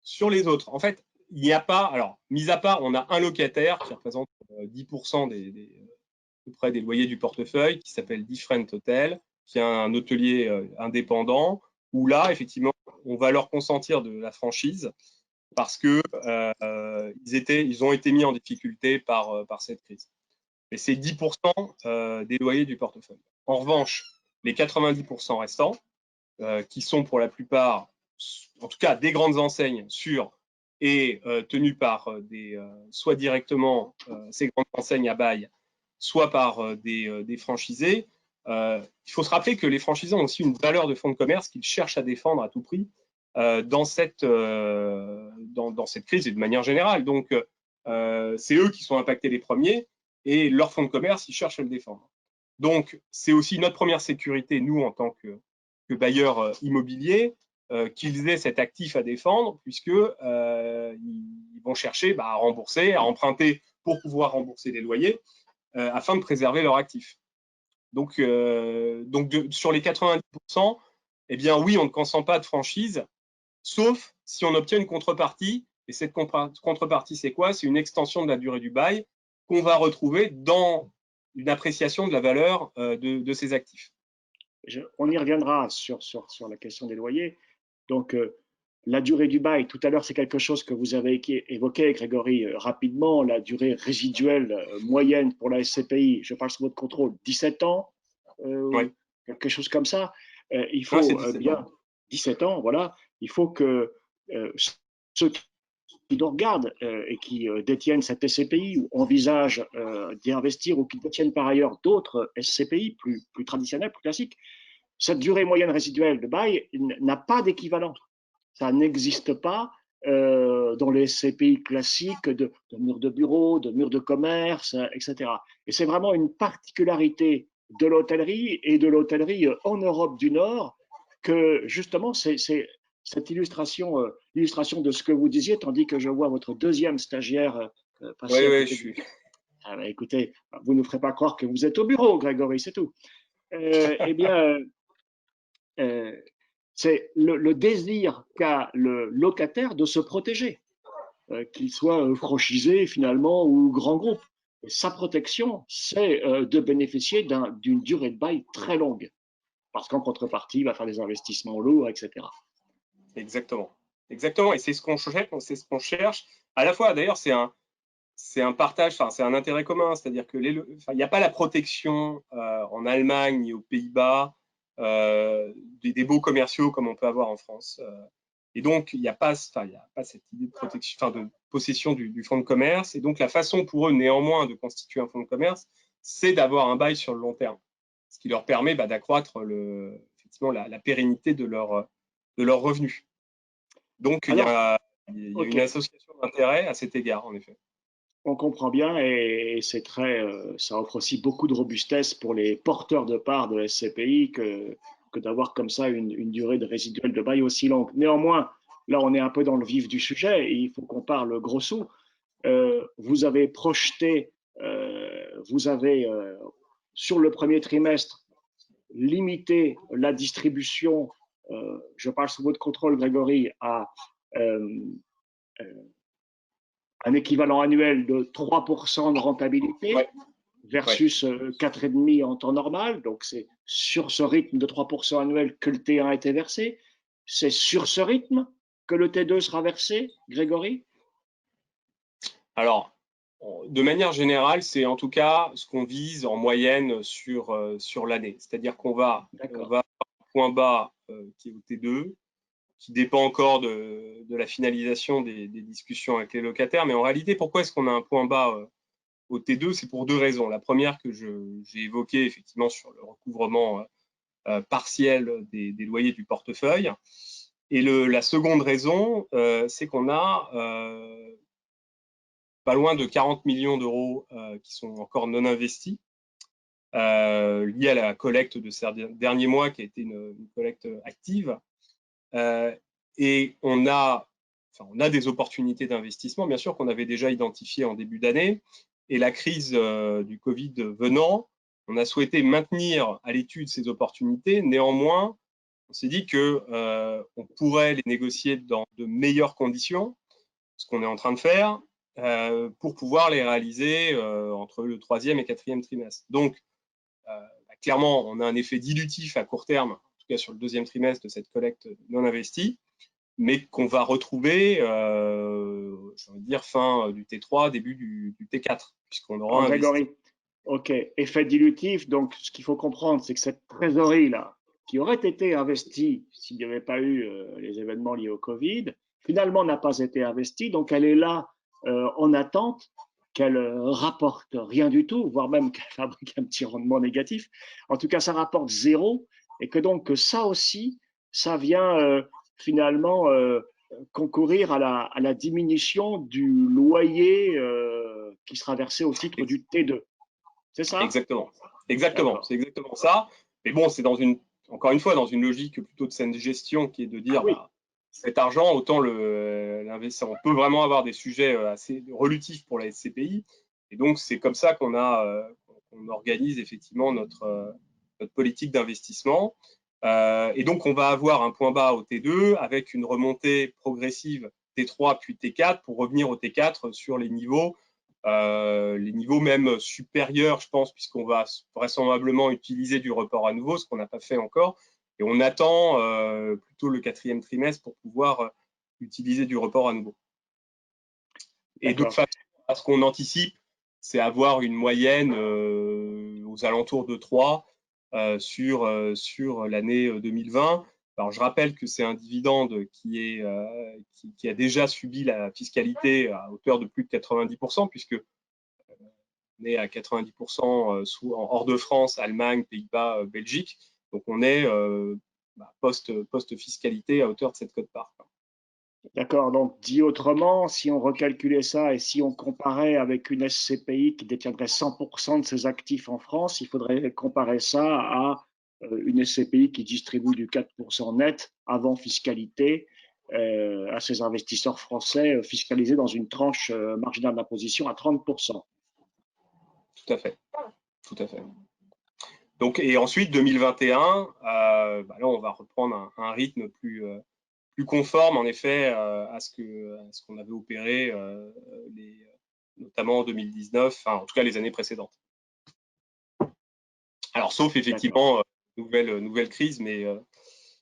Sur les autres, en fait, il n'y a pas. Alors, mis à part, on a un locataire qui représente 10% à peu près des loyers du portefeuille, qui s'appelle Different Hotel, qui est un hôtelier indépendant, où là, effectivement, on va leur consentir de la franchise parce que ils ont été mis en difficulté par cette crise. Mais c'est 10% des loyers du portefeuille. En revanche, les 90% restants, qui sont pour la plupart, en tout cas des grandes enseignes sûres et tenues par soit directement ces grandes enseignes à bail, soit par des franchisés. Il faut se rappeler que les franchisés ont aussi une valeur de fonds de commerce qu'ils cherchent à défendre à tout prix dans cette crise et de manière générale. Donc, c'est eux qui sont impactés les premiers, et leur fonds de commerce, ils cherchent à le défendre. Donc, c'est aussi notre première sécurité, nous, en tant que bailleurs immobiliers, qu'ils aient cet actif à défendre, puisque ils vont chercher à rembourser, à emprunter pour pouvoir rembourser les loyers, afin de préserver leur actif. Donc sur les 90%, eh bien oui, on ne consent pas de franchise, sauf si on obtient une contrepartie. Et cette contrepartie, c'est quoi? C'est une extension de la durée du bail qu'on va retrouver dans une appréciation de la valeur de ces actifs. On y reviendra sur la question des loyers. Donc, la durée du bail, tout à l'heure, c'est quelque chose que vous avez évoqué, Grégory, rapidement, la durée résiduelle moyenne pour la SCPI, je parle sous votre contrôle, 17 ans, oui. Quelque chose comme ça. Il faut bien 17 ans, voilà. Il faut que ceux qui nous regardent et qui détiennent cette SCPI ou envisagent d'y investir, ou qui détiennent par ailleurs d'autres SCPI plus traditionnels, plus classiques, cette durée moyenne résiduelle de bail n'a pas d'équivalent. Ça n'existe pas dans les SCPI classiques de murs de bureau, de murs de commerce, etc. Et c'est vraiment une particularité de l'hôtellerie et de l'hôtellerie en Europe du Nord que justement c'est cette illustration, l'illustration de ce que vous disiez, tandis que je vois votre deuxième stagiaire Oui, passer à oui, je côté de suis. vous. Ah ben, écoutez, vous ne ferez pas croire que vous êtes au bureau, Grégory, c'est tout. Eh bien, c'est le désir qu'a le locataire de se protéger, qu'il soit franchisé finalement ou grand groupe. Et sa protection, c'est de bénéficier d'une durée de bail très longue, parce qu'en contrepartie, il va faire des investissements lourds, etc. Exactement. Exactement. Et c'est ce qu'on cherche, c'est ce qu'on cherche. À la fois, d'ailleurs, c'est un partage, enfin, c'est un intérêt commun, c'est-à-dire que il n'y a pas la protection en Allemagne ni aux Pays-Bas des baux commerciaux comme on peut avoir en France. Et donc, il n'y a pas cette idée de protection, enfin, de possession du fonds de commerce. Et donc, la façon pour eux, néanmoins, de constituer un fonds de commerce, c'est d'avoir un bail sur le long terme, ce qui leur permet d'accroître effectivement la pérennité de leurs revenus. Donc, Alors, il y a ok, une association d'intérêts à cet égard, en effet. on comprend bien et c'est ça offre aussi beaucoup de robustesse pour les porteurs de parts de SCPI que d'avoir comme ça une durée de résiduelle de bail aussi longue. Néanmoins, là, on est un peu dans le vif du sujet et il faut qu'on parle gros sous. Vous avez projeté, vous avez sur le premier trimestre limité la distribution, je parle sous votre contrôle, Grégory, à euh, un équivalent annuel de 3% de rentabilité Ouais, ouais. versus 4,5% en temps normal. Donc, c'est sur ce rythme de 3% annuel que le T1 a été versé. C'est sur ce rythme que le T2 sera versé, Grégory? Alors, de manière générale, c'est en tout cas ce qu'on vise en moyenne sur l'année. C'est-à-dire on D'accord. va avoir un point bas qui est au T2, qui dépend encore de la finalisation des discussions avec les locataires. Mais en réalité, pourquoi est-ce qu'on a un point bas au T2? C'est pour deux raisons. La première que j'ai évoquée effectivement sur le recouvrement partiel des loyers du portefeuille. Et la seconde raison, c'est qu'on a pas loin de 40 millions d'euros qui sont encore non investis, liés à la collecte de ces derniers mois qui a été une collecte active. Et on a des opportunités d'investissement, bien sûr, qu'on avait déjà identifiées en début d'année. Et la crise du Covid venant, on a souhaité maintenir à l'étude ces opportunités. Néanmoins, on s'est dit qu'on pourrait les négocier dans de meilleures conditions, ce qu'on est en train de faire, pour pouvoir les réaliser entre le troisième et quatrième trimestre. Donc, clairement, on a un effet dilutif à court terme, en tout cas sur le deuxième trimestre de cette collecte non investie, mais qu'on va retrouver, j'ai envie de dire, fin du T3, début du T4, puisqu'on aura Alors, investi. Grégory, OK, effet dilutif. Donc, ce qu'il faut comprendre, c'est que cette trésorerie-là, qui aurait été investie s'il n'y avait pas eu les événements liés au Covid, finalement n'a pas été investie. Donc, elle est là en attente qu'elle rapporte rien du tout, voire même qu'elle fabrique un petit rendement négatif. En tout cas, ça rapporte zéro. Et que donc, ça aussi, ça vient finalement concourir à la diminution du loyer qui sera versé au titre du T2. C'est ça? Exactement. Exactement. D'accord. C'est exactement ça. Mais bon, c'est encore une fois, dans une logique plutôt de saine gestion qui est de Ah dire, oui, cet argent, autant l'investir. On peut vraiment avoir des sujets assez relutifs pour la SCPI. Et donc, c'est comme ça qu'on organise effectivement notre politique d'investissement. Et donc, on va avoir un point bas au T2 avec une remontée progressive T3 puis T4 pour revenir au T4 sur les niveaux même supérieurs, je pense, puisqu'on va vraisemblablement utiliser du report à nouveau, ce qu'on n'a pas fait encore. Et on attend plutôt le quatrième trimestre pour pouvoir utiliser du report à nouveau. Et de d'accord. façon à ce qu'on anticipe, c'est avoir une moyenne aux alentours de 3 sur l'année 2020. Alors, je rappelle que c'est un dividende qui a déjà subi la fiscalité à hauteur de plus de 90%, puisque on est à 90% hors de France, Allemagne, Pays-Bas, Belgique. Donc, on est post-fiscalité à hauteur de cette quote-part. D'accord, donc dit autrement, si on recalculait ça et si on comparait avec une SCPI qui détiendrait 100% de ses actifs en France, il faudrait comparer ça à une SCPI qui distribue du 4% net avant fiscalité à ses investisseurs français fiscalisés dans une tranche marginale d'imposition à 30%. Tout à fait, tout à fait. Donc, et ensuite, 2021, bah là, on va reprendre un rythme plus conforme, en effet, à ce qu'on avait opéré, notamment en 2019, enfin, en tout cas les années précédentes. Alors, sauf effectivement, nouvelle crise, mais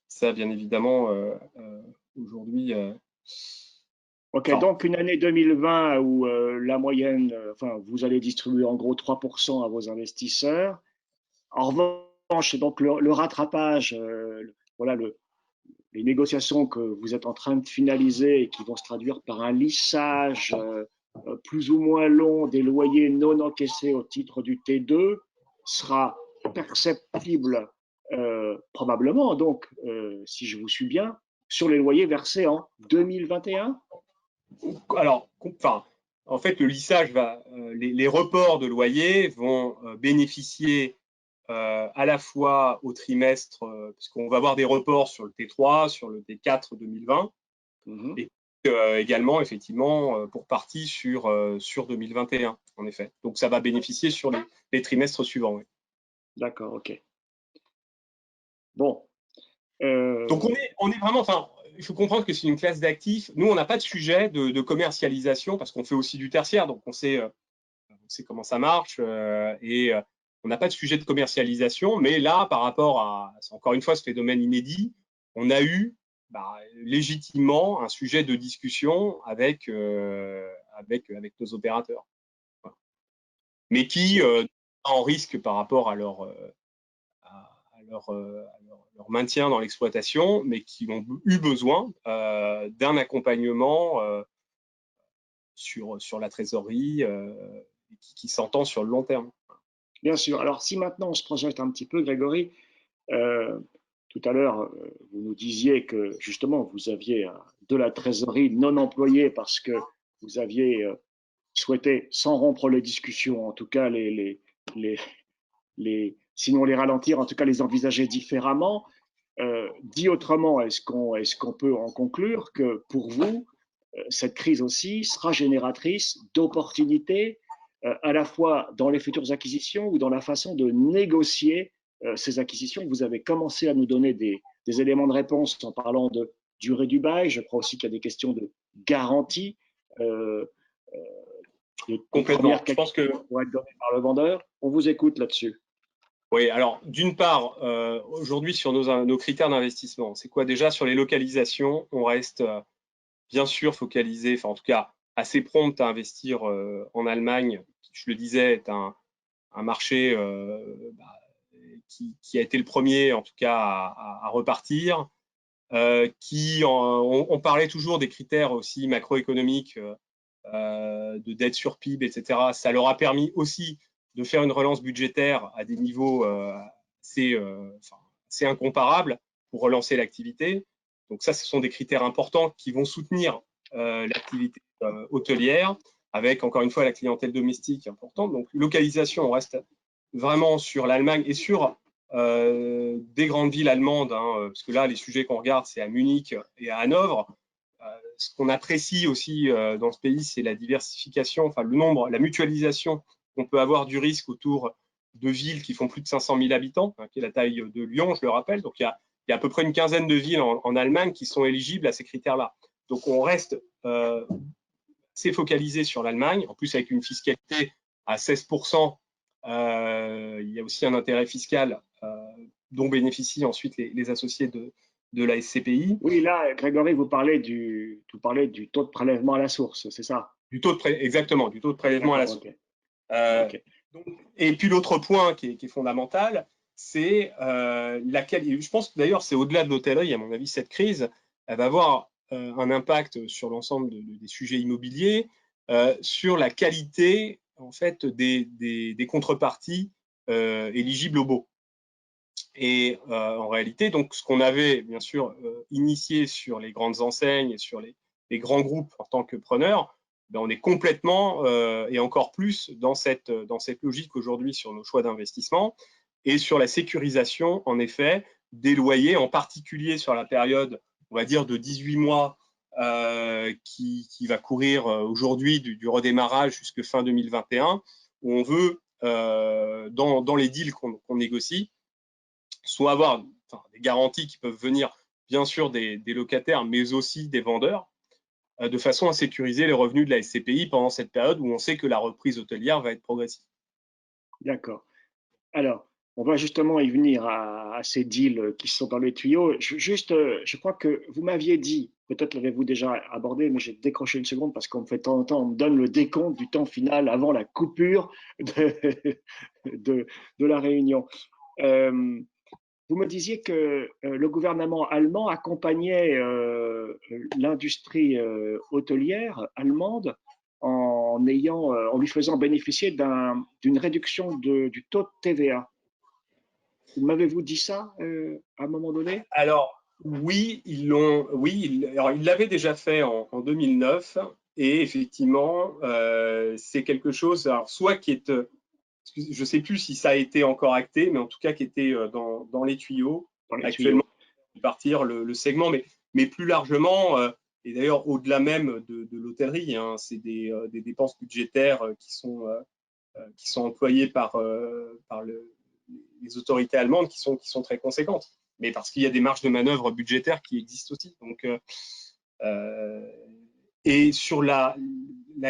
ça, bien évidemment, aujourd'hui. Ok, donc une année 2020 où la moyenne, enfin, vous allez distribuer en gros 3% à vos investisseurs. En revanche, donc le rattrapage, voilà, les négociations que vous êtes en train de finaliser et qui vont se traduire par un lissage plus ou moins long des loyers non encaissés au titre du T2 sera perceptible probablement, donc, si je vous suis bien, sur les loyers versés en 2021. Alors, enfin, en fait, le lissage les reports de loyer vont bénéficier à la fois au trimestre, puisqu'on va avoir des reports sur le T3, sur le T4 2020, et également, effectivement, pour partie sur 2021, en effet. Donc, ça va bénéficier sur les trimestres suivants. Oui. D'accord, ok. Bon. Donc, on est vraiment, enfin, il faut comprendre que c'est une classe d'actifs. Nous, on n'a pas de sujet de commercialisation parce qu'on fait aussi du tertiaire, donc on sait comment ça marche et on n'a pas de sujet de commercialisation. Mais là, par rapport à, encore une fois, ce phénomène inédit, on a eu légitimement un sujet de discussion avec nos opérateurs. Voilà. Mais qui en risque par rapport à leur maintien dans l'exploitation, mais qui ont eu besoin d'un accompagnement sur la trésorerie qui s'entend sur le long terme. Bien sûr. Alors, si maintenant on se projette un petit peu, Grégory, tout à l'heure, vous nous disiez que justement, vous aviez de la trésorerie non employée parce que vous aviez souhaité, sans rompre les discussions, en tout cas sinon les ralentir, en tout cas les envisager différemment. Dit autrement, est-ce qu'on peut en conclure que pour vous, cette crise aussi sera génératrice d'opportunités à la fois dans les futures acquisitions ou dans la façon de négocier ces acquisitions? Vous avez commencé à nous donner des éléments de réponse en parlant de durée du bail. Je crois aussi qu'il y a des questions de garantie. Euh, Complètement. Je pense que pour être donné par le vendeur. On vous écoute là-dessus. Oui, alors d'une part, aujourd'hui sur nos critères d'investissement, c'est quoi déjà sur les localisations? On reste bien sûr focalisé, enfin en tout cas assez prompt à investir en Allemagne, qui, je le disais, est un marché qui a été le premier en tout cas à repartir. On parlait toujours des critères aussi macroéconomiques de dette sur PIB, etc. Ça leur a permis aussi de faire une relance budgétaire à des niveaux assez incomparables pour relancer l'activité. Donc ça, ce sont des critères importants qui vont soutenir l'activité hôtelière, avec encore une fois la clientèle domestique importante. Donc localisation, on reste vraiment sur l'Allemagne et sur des grandes villes allemandes, hein, parce que là, les sujets qu'on regarde, c'est à Munich et à Hanovre. Ce qu'on apprécie aussi dans ce pays, c'est la diversification, enfin le nombre, la mutualisation qu'on peut avoir du risque autour de villes qui font plus de 500 000 habitants, hein, qui est la taille de Lyon, je le rappelle. Donc il y a à peu près une quinzaine de villes en Allemagne qui sont éligibles à ces critères-là. Donc on reste assez focalisé sur l'Allemagne, en plus avec une fiscalité à 16%. Il y a aussi un intérêt fiscal dont bénéficient ensuite les associés de la SCPI. Oui, là, Grégory, vous parlez du taux de prélèvement à la source, c'est ça? Exactement, du taux de prélèvement à la source. Okay. Okay. Et puis l'autre point qui est fondamental, c'est laquelle, je pense que d'ailleurs c'est au-delà de l'hôtellerie, à mon avis, cette crise, elle va avoir un impact sur l'ensemble des sujets immobiliers, sur la qualité en fait des contreparties éligibles au baux. Et en réalité, donc ce qu'on avait bien sûr initié sur les grandes enseignes et sur les grands groupes en tant que preneurs, ben on est complètement et encore plus dans cette logique aujourd'hui sur nos choix d'investissement et sur la sécurisation, en effet, des loyers, en particulier sur la période, on va dire, de 18 mois qui va courir aujourd'hui du redémarrage jusqu'à fin 2021, où on veut, dans les deals qu'on négocie, soit avoir des garanties qui peuvent venir, bien sûr, des locataires, mais aussi des vendeurs, de façon à sécuriser les revenus de la SCPI pendant cette période où on sait que la reprise hôtelière va être progressive. D'accord. Alors, on va justement y venir à ces deals qui sont dans les tuyaux. Je crois que vous m'aviez dit, peut-être l'avez-vous déjà abordé, mais j'ai décroché une seconde parce qu'on me fait de temps en temps, on me donne le décompte du temps final avant la coupure de la réunion. Vous me disiez que le gouvernement allemand accompagnait l'industrie hôtelière allemande en lui faisant bénéficier d'une réduction du taux de TVA. Vous m'avez-vous dit ça à un moment donné? Alors, oui, alors, ils l'avaient déjà fait en 2009 et effectivement, c'est quelque chose, alors, soit qui est, je ne sais plus si ça a été encore acté, mais en tout cas qui était dans les tuyaux. Actuellement, partir le segment, mais plus largement, et d'ailleurs au-delà même de l'hôtellerie, hein, c'est des dépenses budgétaires qui sont employées par les autorités allemandes qui sont très conséquentes, mais parce qu'il y a des marges de manœuvre budgétaires qui existent aussi. Donc, et sur la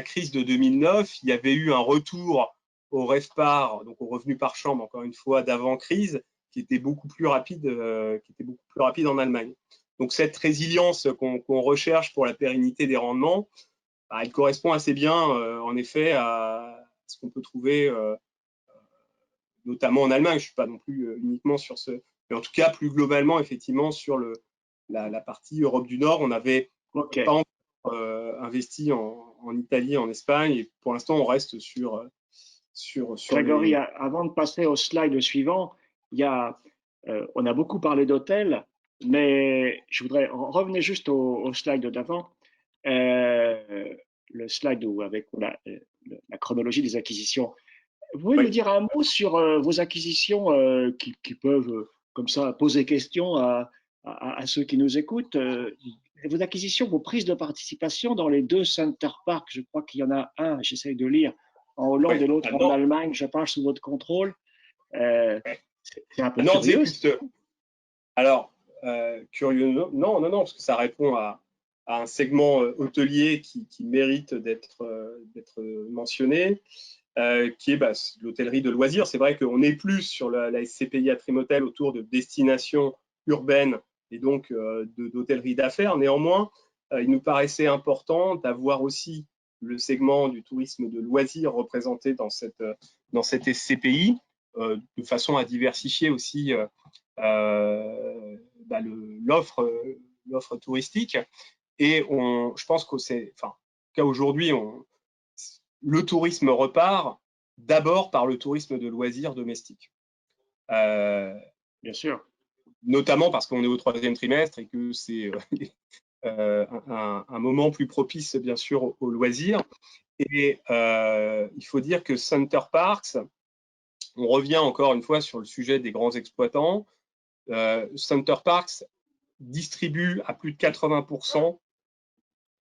crise de 2009, il y avait eu un retour au RevPAR, donc au revenu par chambre, encore une fois, d'avant-crise, qui était beaucoup plus rapide en Allemagne. Donc cette résilience qu'on recherche pour la pérennité des rendements, bah, elle correspond assez bien, en effet, à ce qu'on peut trouver, notamment en Allemagne. Je ne suis pas non plus uniquement sur ce, mais en tout cas plus globalement, effectivement, sur la partie Europe du Nord, on n'avait pas encore investi en Italie, en Espagne, et pour l'instant, on reste sur Grégory, les... avant de passer au slide suivant, on a beaucoup parlé d'hôtels, mais je voudrais revenir juste au slide d'avant, le slide avec la chronologie des acquisitions. Vous pouvez nous dire un mot sur vos acquisitions qui peuvent, comme ça, poser question à ceux qui nous écoutent. Vos acquisitions, vos prises de participation dans les deux Center Parcs, je crois qu'il y en a un, j'essaye de lire, en Hollande et l'autre en Allemagne, je parle sous votre contrôle. C'est un peu curieux. Alors, curieux, non, parce que ça répond à un segment hôtelier qui mérite d'être mentionné, qui est l'hôtellerie de loisirs. C'est vrai qu'on est plus sur la SCPI Atrimotel autour de destinations urbaines et donc d'hôtellerie d'affaires. Néanmoins, il nous paraissait important d'avoir aussi le segment du tourisme de loisirs représenté dans cette SCPI, de façon à diversifier aussi l'offre touristique. Et je pense qu'aujourd'hui, le tourisme repart d'abord par le tourisme de loisirs domestique. Bien sûr. Notamment parce qu'on est au 3e trimestre et que c'est un moment plus propice, bien sûr, aux loisirs. Et il faut dire que Center Parcs, on revient encore une fois sur le sujet des grands exploitants. Center Parcs distribue à plus de 80%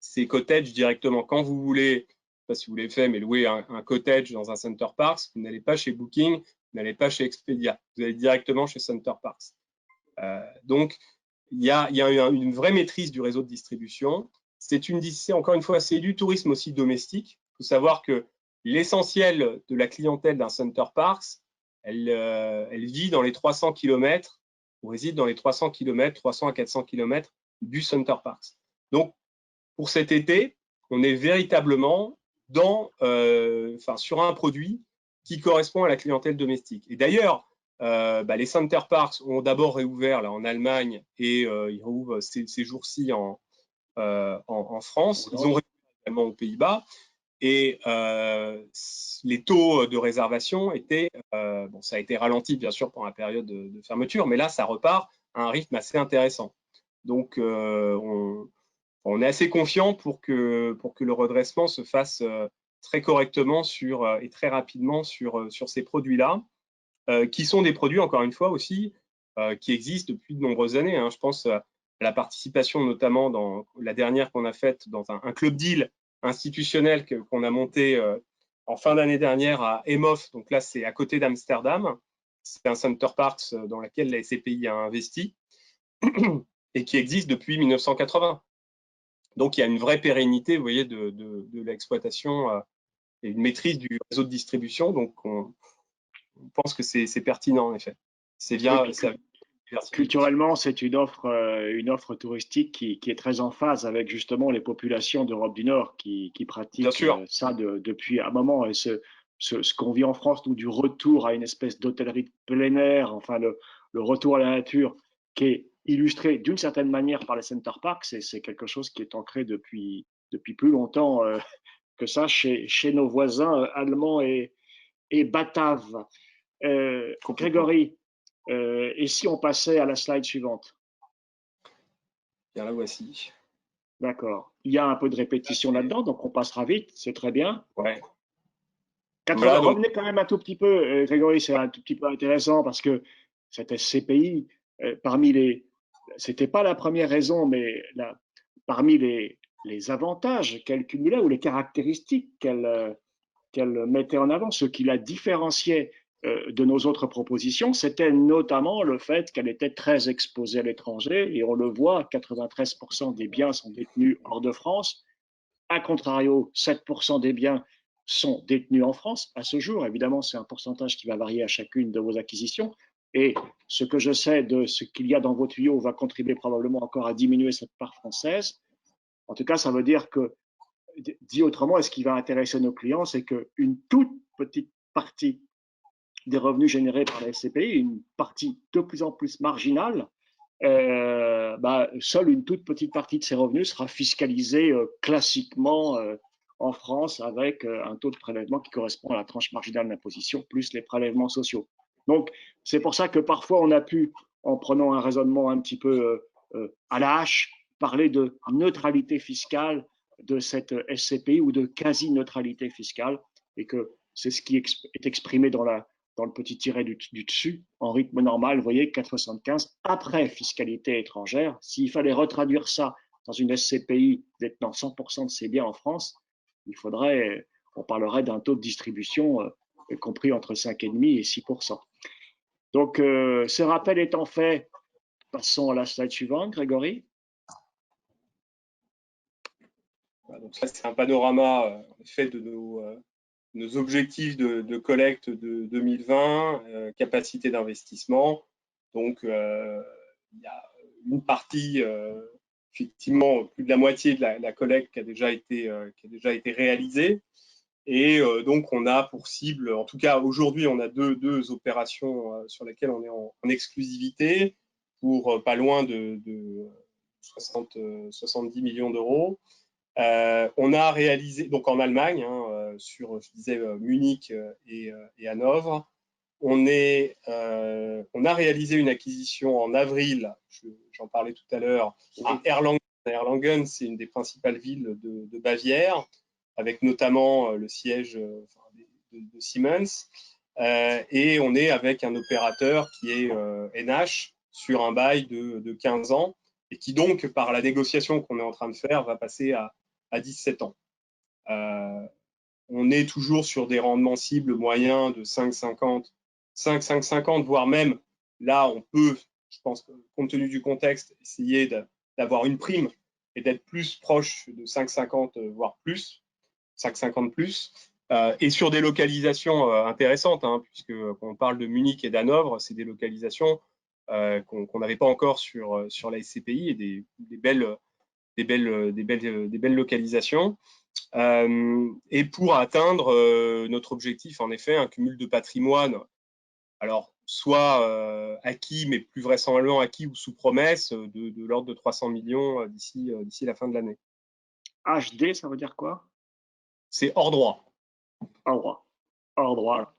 ses cottages directement. Quand vous voulez, je ne sais pas si vous l'avez fait, mais louer un cottage dans un Center Parcs, vous n'allez pas chez Booking, vous n'allez pas chez Expedia, vous allez directement chez Center Parcs. Donc, il y a une vraie maîtrise du réseau de distribution. Encore une fois, c'est du tourisme aussi domestique. Il faut savoir que l'essentiel de la clientèle d'un Center Parcs, elle vit dans les 300 km, ou réside dans les 300 km, 300 à 400 km du Center Parcs. Donc, pour cet été, on est véritablement sur un produit qui correspond à la clientèle domestique. Et d'ailleurs, les Center Parcs ont d'abord réouvert là, en Allemagne et ils réouvrent ces jours-ci en France. Ils ont réouvert également aux Pays-Bas. Et les taux de réservation étaient, ça a été ralenti bien sûr pendant la période de fermeture, mais là ça repart à un rythme assez intéressant. Donc on est assez confiant pour que le redressement se fasse très correctement et très rapidement sur ces produits-là, qui sont des produits, encore une fois aussi, qui existent depuis de nombreuses années. Hein. Je pense à la participation notamment dans la dernière qu'on a faite dans un club deal institutionnel qu'on a monté en fin d'année dernière à Emhof. Donc là, c'est à côté d'Amsterdam. C'est un Center Parcs dans lequel la SCPI a investi et qui existe depuis 1980. Donc, il y a une vraie pérennité, vous voyez, de l'exploitation et une maîtrise du réseau de distribution. Donc, on pense que c'est pertinent, en effet. C'est bien. Culturellement, c'est une offre touristique qui est très en phase avec justement les populations d'Europe du Nord qui pratiquent ça depuis un moment. Et ce qu'on vit en France, nous, du retour à une espèce d'hôtellerie de plein air, enfin le retour à la nature, qui est illustré d'une certaine manière par les Center Parcs, c'est quelque chose qui est ancré depuis plus longtemps que ça chez nos voisins allemands et bataves. Grégory, et si on passait à la slide suivante? Bien, la voici. D'accord. Il y a un peu de répétition là-dedans, donc on passera vite, c'est très bien. Ouais. Voilà, revenez quand même un tout petit peu, Grégory, c'est un tout petit peu intéressant parce que cette SCPI, c'était pas la première raison, mais parmi les avantages qu'elle cumulait ou les caractéristiques qu'elle mettait en avant, ce qui la différenciait de nos autres propositions, c'était notamment le fait qu'elle était très exposée à l'étranger, et on le voit, 93% des biens sont détenus hors de France. A contrario, 7% des biens sont détenus en France à ce jour. Évidemment, c'est un pourcentage qui va varier à chacune de vos acquisitions. Et ce que je sais de ce qu'il y a dans vos tuyaux va contribuer probablement encore à diminuer cette part française. En tout cas, ça veut dire que, dit autrement, et ce qui va intéresser nos clients, c'est qu'une toute petite partie des revenus générés par la SCPI, une partie de plus en plus marginale, seule une toute petite partie de ces revenus sera fiscalisée classiquement en France avec un taux de prélèvement qui correspond à la tranche marginale d'imposition plus les prélèvements sociaux. Donc, c'est pour ça que parfois on a pu, en prenant un raisonnement un petit peu à la hache, parler de neutralité fiscale de cette SCPI ou de quasi-neutralité fiscale, et que c'est ce qui est exprimé dans le petit tiret du dessus, en rythme normal, vous voyez, 4,75 après fiscalité étrangère. S'il fallait retraduire ça dans une SCPI détenant 100% de ses biens en France, on parlerait d'un taux de distribution compris entre 5,5 et 6%. Donc, ce rappel étant fait, passons à la slide suivante, Grégory. Donc ça, c'est un panorama fait de nos objectifs de collecte de 2020, capacité d'investissement. Donc, il y a une partie, effectivement, plus de la moitié de la collecte qui a déjà été réalisée. Et donc, on a pour cible, en tout cas aujourd'hui, on a deux opérations sur lesquelles on est en exclusivité pour pas loin de 70 millions d'euros. On a réalisé, donc en Allemagne, sur, je disais, Munich et Hanovre, on a réalisé une acquisition en avril, j'en parlais tout à l'heure, à Erlangen. Erlangen, c'est une des principales villes de Bavière, avec notamment le siège de Siemens. Et on est avec un opérateur qui est NH sur un bail de 15 ans et qui donc, par la négociation qu'on est en train de faire, va passer à 17 ans. On est toujours sur des rendements cibles moyens de 5,50, voire même, là, on peut, je pense, compte tenu du contexte, essayer d'avoir une prime et d'être plus proche de 5,50, voire plus, 5,50 plus. Et sur des localisations intéressantes, puisque quand on parle de Munich et d'Hanovre, c'est des localisations qu'on n'avait pas encore sur la SCPI et des belles localisations. Et pour atteindre notre objectif, en effet, un cumul de patrimoine, alors soit acquis, mais plus vraisemblablement acquis ou sous promesse, de l'ordre de 300 millions d'ici la fin de l'année. HD, ça veut dire quoi? C'est hors droit. Hors droit. Hors droit.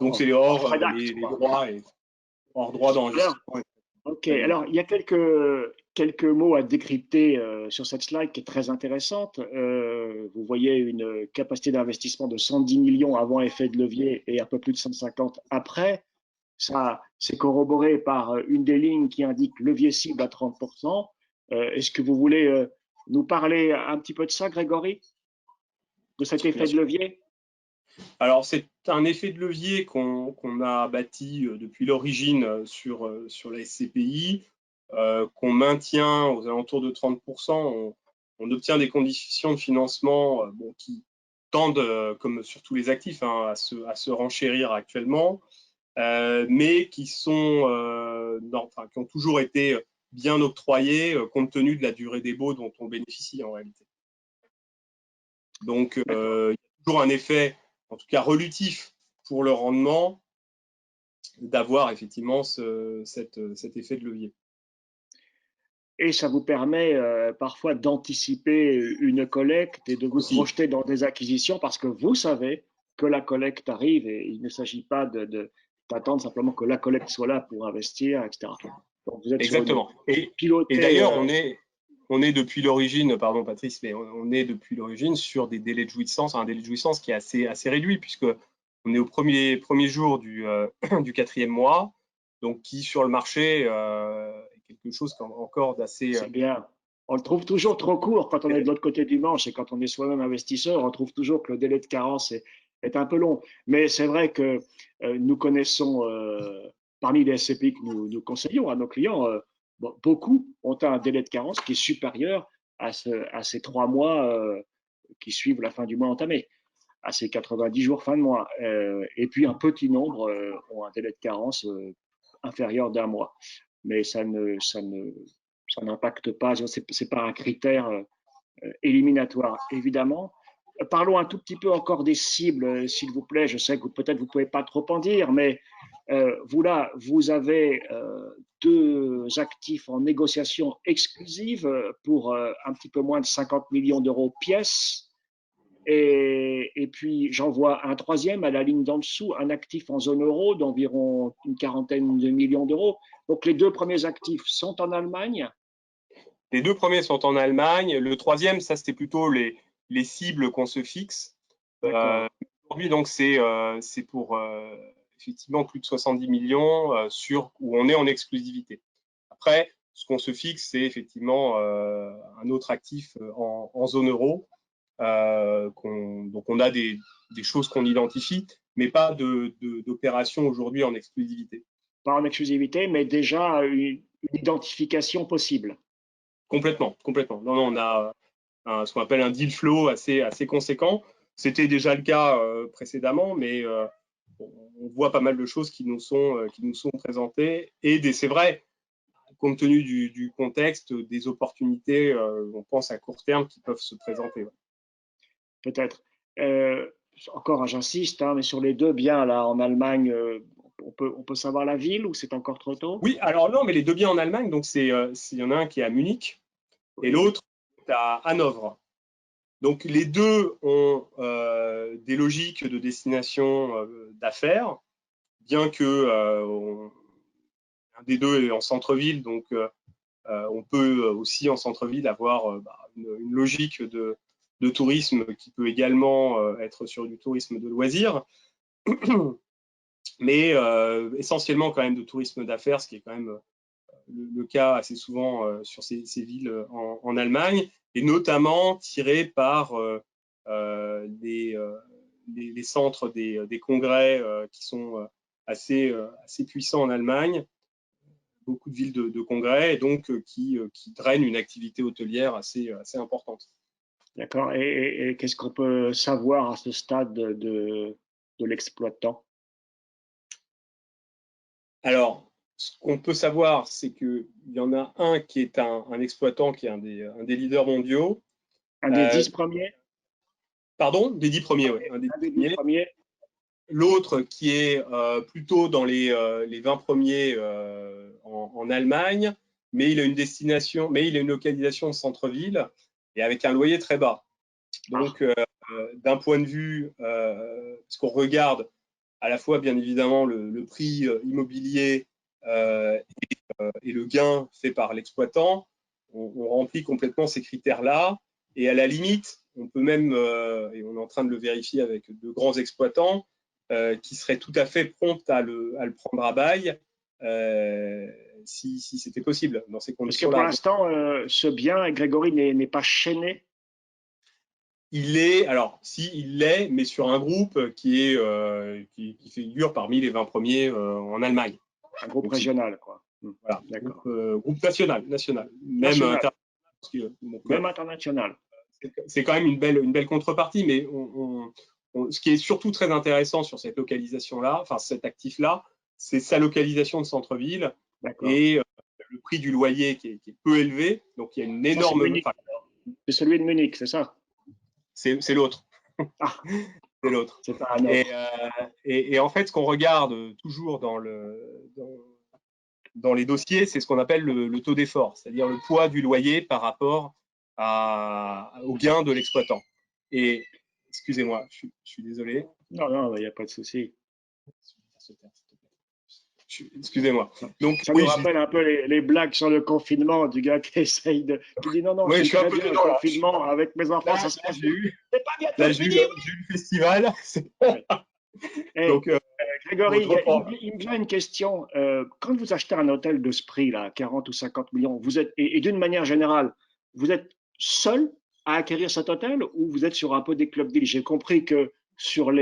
Donc c'est les droits et hors droit d'enregistrement. Ok, alors il y a quelques quelques mots à décrypter sur cette slide qui est très intéressante. Vous voyez une capacité d'investissement de 110 millions avant effet de levier et un peu plus de 150 après. Ça, c'est corroboré par une des lignes qui indique levier cible à 30%. Est-ce que vous voulez nous parler un petit peu de ça, Grégory, de cet effet de levier? Alors, c'est un effet de levier qu'on a bâti depuis l'origine sur la SCPI, qu'on maintient aux alentours de 30%. On obtient des conditions de financement qui tendent, comme sur tous les actifs, hein, à se renchérir actuellement, mais qui ont toujours été bien octroyés compte tenu de la durée des baux dont on bénéficie en réalité. Donc, il y a toujours un effet, en tout cas relutif pour le rendement, d'avoir effectivement cet effet de levier. Et ça vous permet parfois d'anticiper une collecte et de vous projeter dans des acquisitions parce que vous savez que la collecte arrive et il ne s'agit pas d'attendre simplement que la collecte soit là pour investir, etc. Donc vous êtes exactement. Et d'ailleurs, on est depuis l'origine, pardon Patrice, mais on est depuis l'origine sur des délais de jouissance, un délai de jouissance qui est assez réduit puisque on est au premier jour du 4e mois, donc qui sur le marché est quelque chose encore d'assez. C'est bien. On le trouve toujours trop court quand on est de l'autre côté du manche et quand on est soi-même investisseur, on trouve toujours que le délai de carence est un peu long. Mais c'est vrai que nous connaissons, parmi les SCPI que nous conseillons à nos clients, beaucoup ont un délai de carence qui est supérieur à ces 3 mois qui suivent la fin du mois entamé, à ces 90 jours fin de mois. Et puis un petit nombre ont un délai de carence inférieur d'1 mois. Mais ça n'impacte pas, c'est pas un critère éliminatoire, évidemment. Parlons un tout petit peu encore des cibles, s'il vous plaît. Je sais que peut-être vous ne pouvez pas trop en dire, mais vous avez 2 actifs en négociation exclusive pour un petit peu moins de 50 millions d'euros pièce. Et puis, j'en vois un troisième à la ligne d'en dessous, un actif en zone euro d'environ une quarantaine de millions d'euros. Donc, les 2 premiers actifs sont en Allemagne. Les 2 premiers sont en Allemagne. Le troisième, ça, c'était plutôt les cibles qu'on se fixe. Aujourd'hui, donc, c'est pour effectivement plus de 70 millions où on est en exclusivité. Après, ce qu'on se fixe, c'est effectivement un autre actif en zone euro. Donc, on a des choses qu'on identifie, mais pas d'opération aujourd'hui en exclusivité. Pas en exclusivité, mais déjà une identification possible. Complètement. Non, on a ce qu'on appelle un deal flow assez conséquent. C'était déjà le cas précédemment, mais on voit pas mal de choses qui nous sont présentées. Et c'est vrai, compte tenu du contexte, des opportunités, on pense à court terme, qui peuvent se présenter. Ouais. Peut-être. Encore, j'insiste, hein, mais sur les 2 biens là en Allemagne, on peut savoir la ville ou c'est encore trop tôt? Oui, alors non, mais les 2 biens en Allemagne, donc il y en a un qui est à Munich et l'autre est à Hanovre. Donc les 2 ont des logiques de destination d'affaires, bien que un des 2 est en centre-ville, donc on peut aussi en centre-ville avoir une logique de tourisme qui peut également être sur du tourisme de loisirs, mais essentiellement quand même de tourisme d'affaires, ce qui est quand même le cas assez souvent sur ces villes en Allemagne, et notamment tiré par les centres des congrès qui sont assez puissants en Allemagne, beaucoup de villes de congrès, et donc qui drainent une activité hôtelière assez importante. D'accord. Et qu'est-ce qu'on peut savoir à ce stade de l'exploitant? Alors, ce qu'on peut savoir, c'est qu'il y en a un qui est un exploitant, qui est un des leaders mondiaux. Un des 10 premiers? Pardon, des 10 premiers, oui. Un des 10 premiers. L'autre qui est plutôt dans les 20 premiers en Allemagne, mais il a une localisation centre-ville et avec un loyer très bas. Donc, d'un point de vue, ce qu'on regarde à la fois, bien évidemment, le prix immobilier et le gain fait par l'exploitant, on remplit complètement ces critères-là. Et à la limite, on peut même, et on est en train de le vérifier avec de grands exploitants, qui seraient tout à fait prompts à le prendre à bail si c'était possible dans ces Parce que pour conditions-là. l'instant, ce bien, Grégory, n'est pas chaîné. Il est, alors si il l'est, mais sur un groupe qui figure parmi les 20 premiers en Allemagne. Un groupe régional, quoi. Voilà, D'accord. groupe national, même National. international. Même international. C'est quand même une belle contrepartie, mais ce qui est surtout très intéressant sur cette localisation-là, enfin cet actif-là, c'est sa localisation de centre-ville et le prix du loyer qui est peu élevé. Donc il y a une énorme. C'est celui de Munich, c'est ça? C'est l'autre. Ah, c'est l'autre. C'est pas un autre. Et en fait, ce qu'on regarde toujours dans les dossiers, c'est ce qu'on appelle le taux d'effort, c'est-à-dire le poids du loyer par rapport au gain de l'exploitant. Et excusez-moi, je suis désolé. Non, il n'y a pas de souci. Excusez-moi. Donc, ça nous rappelle un peu les blagues sur le confinement du gars qui essaye qui dit non, je suis très un peu bien dedans, le confinement avec mes enfants, ça se passe bien. C'est pas bientôt fini. J'ai eu le festival. Donc, Grégory, il me vient une question. Quand vous achetez un hôtel de ce prix, là, 40 ou 50 millions, vous êtes, et d'une manière générale, vous êtes seul à acquérir cet hôtel ou vous êtes sur un peu des clubs deals? J'ai compris que sur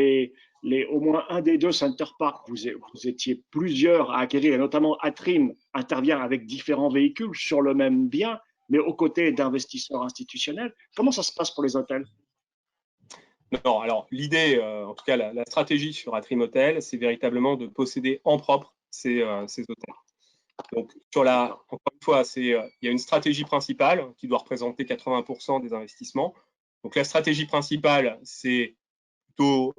au moins un des deux Center Park, vous étiez plusieurs à acquérir, et notamment Atrim intervient avec différents véhicules sur le même bien, mais aux côtés d'investisseurs institutionnels. Comment ça se passe pour les hôtels? Non, alors l'idée, en tout cas la stratégie sur Atrim Hotel, c'est véritablement de posséder en propre ces hôtels. Donc, encore une fois, il y a une stratégie principale qui doit représenter 80% des investissements. Donc, la stratégie principale, c'est plutôt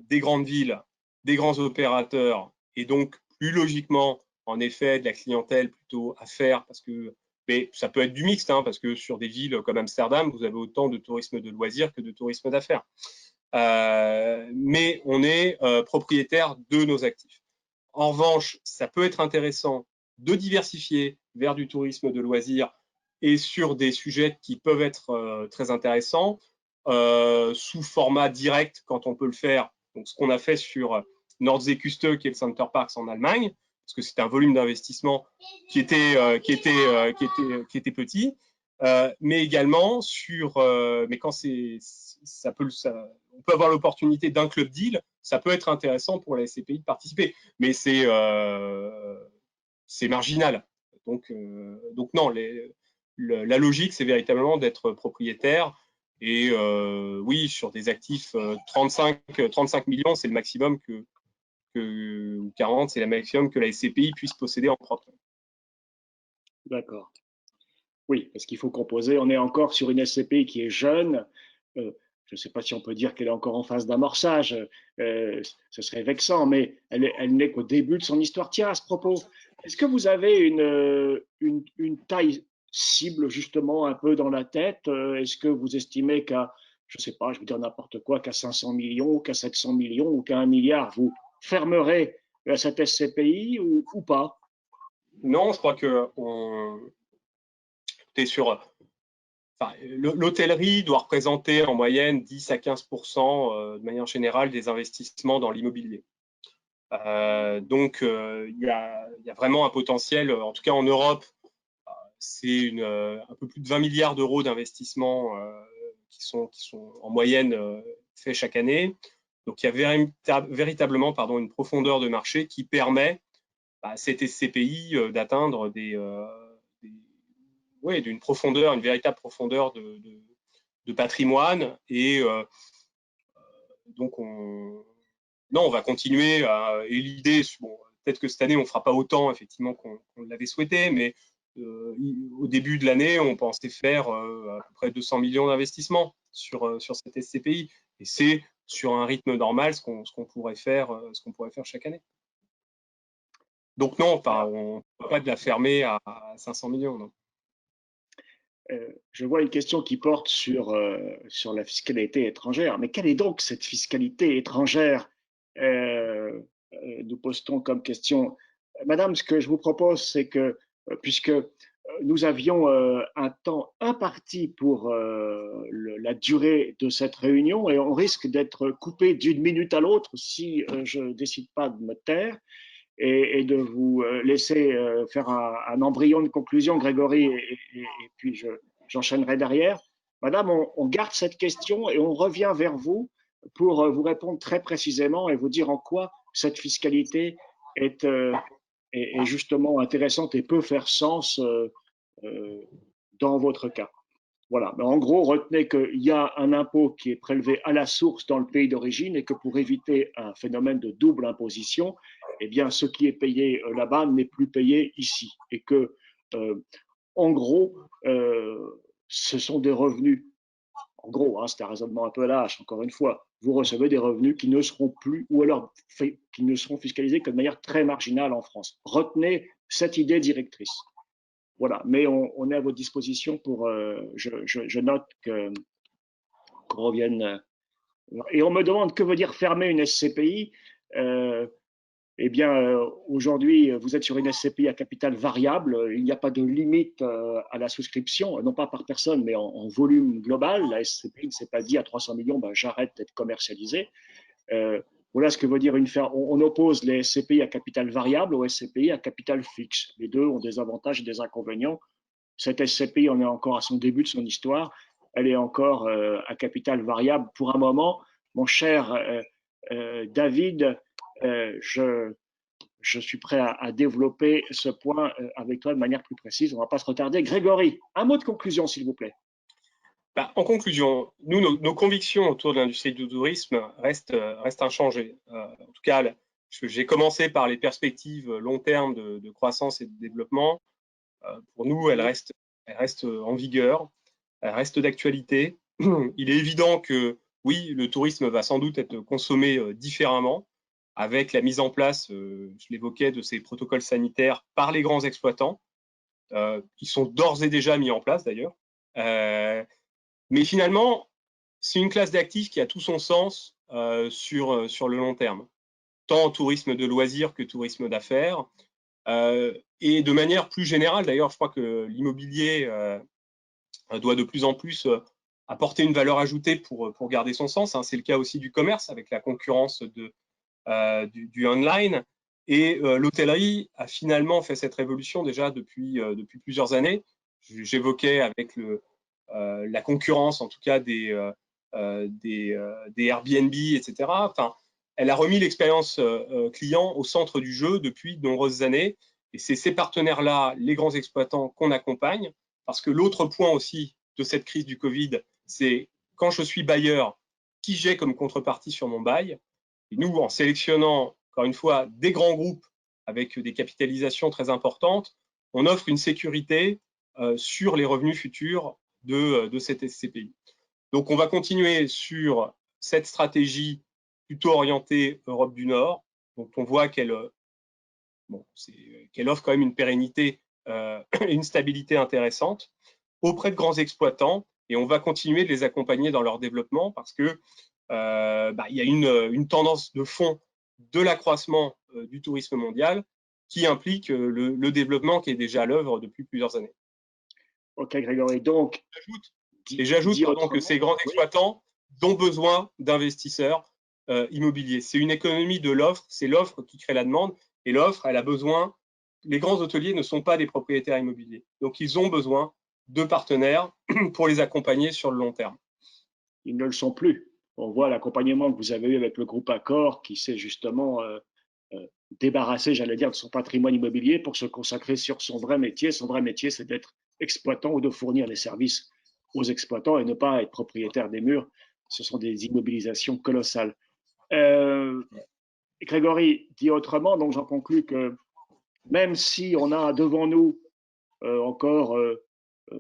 des grandes villes, des grands opérateurs, et donc, plus logiquement, en effet, de la clientèle plutôt affaires, mais ça peut être du mixte, hein, parce que sur des villes comme Amsterdam, vous avez autant de tourisme de loisirs que de tourisme d'affaires. Mais on est propriétaire de nos actifs. En revanche, ça peut être intéressant de diversifier vers du tourisme de loisirs et sur des sujets qui peuvent être très intéressants sous format direct quand on peut le faire. Donc, ce qu'on a fait sur Nordseeküste, qui est le Center Parks en Allemagne, parce que c'est un volume d'investissement qui était petit, mais également mais quand on peut avoir l'opportunité d'un club deal, ça peut être intéressant pour la SCPI de participer, mais c'est marginal. Donc non, la logique, c'est véritablement d'être propriétaire. Et oui, sur des actifs 35 millions, c'est le maximum ou 40, c'est le maximum que la SCPI puisse posséder en propre. D'accord. Oui, parce qu'il faut composer. On est encore sur une SCPI qui est jeune. Je ne sais pas si on peut dire qu'elle est encore en phase d'amorçage. Ce serait vexant, mais elle n'est qu'au début de son histoire. Tiens, à ce propos, est-ce que vous avez une taille cible justement un peu dans la tête? Est-ce que vous estimez qu'à, je ne sais pas, je vais dire n'importe quoi, qu'à 500 millions, qu'à 700 millions ou qu'à 1 milliard, vous fermerez cette SCPI ou pas? Non, je crois que l'hôtellerie doit représenter en moyenne 10 à 15% de manière générale des investissements dans l'immobilier. Donc, il y a vraiment un potentiel, en tout cas en Europe, c'est un peu plus de 20 milliards d'euros d'investissements qui sont en moyenne faits chaque année. Donc, il y a véritablement une profondeur de marché qui permet à cette SCPI d'atteindre d'une profondeur, une véritable profondeur de patrimoine. Et donc, on va continuer. Et l'idée, peut-être que cette année, on ne fera pas autant, effectivement, qu'on l'avait souhaité, mais au début de l'année, on pensait faire à peu près 200 millions d'investissements sur cette SCPI. Et c'est sur un rythme normal ce qu'on pourrait faire chaque année. Donc non, on ne peut pas de la fermer à 500 millions. Non. Je vois une question qui porte sur la fiscalité étrangère. Mais quelle est donc cette fiscalité étrangère? Nous postons comme question. Madame, ce que je vous propose, c'est que, puisque nous avions un temps imparti pour la durée de cette réunion et on risque d'être coupé d'une minute à l'autre si je ne décide pas de me taire et de vous laisser faire un embryon de conclusion, Grégory, et puis j'enchaînerai derrière. Madame, on garde cette question et on revient vers vous pour vous répondre très précisément et vous dire en quoi cette fiscalité est, est justement intéressante et peut faire sens dans votre cas. Voilà. Mais en gros, retenez qu'il y a un impôt qui est prélevé à la source dans le pays d'origine et que pour éviter un phénomène de double imposition, eh bien, ce qui est payé là-bas n'est plus payé ici. Et que, en gros, ce sont des revenus. En gros, hein, c'est un raisonnement un peu à la hache, encore une fois. Vous recevez des revenus qui ne seront plus, ou alors qui ne seront fiscalisés que de manière très marginale en France. Retenez cette idée directrice. Voilà, mais on est à votre disposition pour. Je note qu'on revienne. Et on me demande que veut dire fermer une SCPI. Eh bien, aujourd'hui, vous êtes sur une SCPI à capital variable. Il n'y a pas de limite à la souscription, non pas par personne, mais en volume global. La SCPI ne s'est pas dit à 300 millions, ben, j'arrête d'être commercialisé. Voilà ce que veut dire une ferme. On oppose les SCPI à capital variable aux SCPI à capital fixe. Les deux ont des avantages et des inconvénients. Cette SCPI, on est encore à son début de son histoire. Elle est encore à capital variable pour un moment. Mon cher David, je suis prêt à développer ce point avec toi de manière plus précise. On ne va pas se retarder. Grégory, un mot de conclusion, s'il vous plaît. En conclusion, nous, nos convictions autour de l'industrie du tourisme restent inchangées. En tout cas, j'ai commencé par les perspectives long terme de croissance et de développement. Pour nous, elles restent en vigueur, elles restent d'actualité. Il est évident que oui, le tourisme va sans doute être consommé différemment avec la mise en place, je l'évoquais, de ces protocoles sanitaires par les grands exploitants, qui sont d'ores et déjà mis en place d'ailleurs. Mais finalement, c'est une classe d'actifs qui a tout son sens sur le long terme, tant tourisme de loisirs que tourisme d'affaires. Et de manière plus générale, d'ailleurs, je crois que l'immobilier doit de plus en plus apporter une valeur ajoutée pour garder son sens. Hein. C'est le cas aussi du commerce avec la concurrence du online. Et l'hôtellerie a finalement fait cette révolution déjà depuis plusieurs années. J'évoquais avec la concurrence, en tout cas des Airbnb, etc. Enfin, elle a remis l'expérience client au centre du jeu depuis de nombreuses années. Et c'est ces partenaires-là, les grands exploitants, qu'on accompagne. Parce que l'autre point aussi de cette crise du Covid, c'est quand je suis bailleur, qui j'ai comme contrepartie sur mon bail. Et nous, en sélectionnant, encore une fois, des grands groupes avec des capitalisations très importantes, on offre une sécurité sur les revenus futurs de cette SCPI. Donc, on va continuer sur cette stratégie plutôt orientée Europe du Nord, dont on voit qu'elle offre quand même une pérennité et une stabilité intéressante auprès de grands exploitants. Et on va continuer de les accompagner dans leur développement parce que il y a une tendance de fond de l'accroissement du tourisme mondial qui implique le développement qui est déjà à l'œuvre depuis plusieurs années. Ok, Grégory. Donc, j'ajoute que ces grands exploitants ont besoin d'investisseurs immobiliers. C'est une économie de l'offre, c'est l'offre qui crée la demande et l'offre, elle a besoin. Les grands hôteliers ne sont pas des propriétaires immobiliers, donc ils ont besoin de partenaires pour les accompagner sur le long terme. Ils ne le sont plus. On voit l'accompagnement que vous avez eu avec le groupe Accor qui s'est justement débarrassé, j'allais dire, de son patrimoine immobilier pour se consacrer sur son vrai métier. Son vrai métier, c'est d'être exploitant ou de fournir les services aux exploitants et ne pas être propriétaire des murs. Ce sont des immobilisations colossales. Grégory dit autrement, donc j'en conclus que même si on a devant nous encore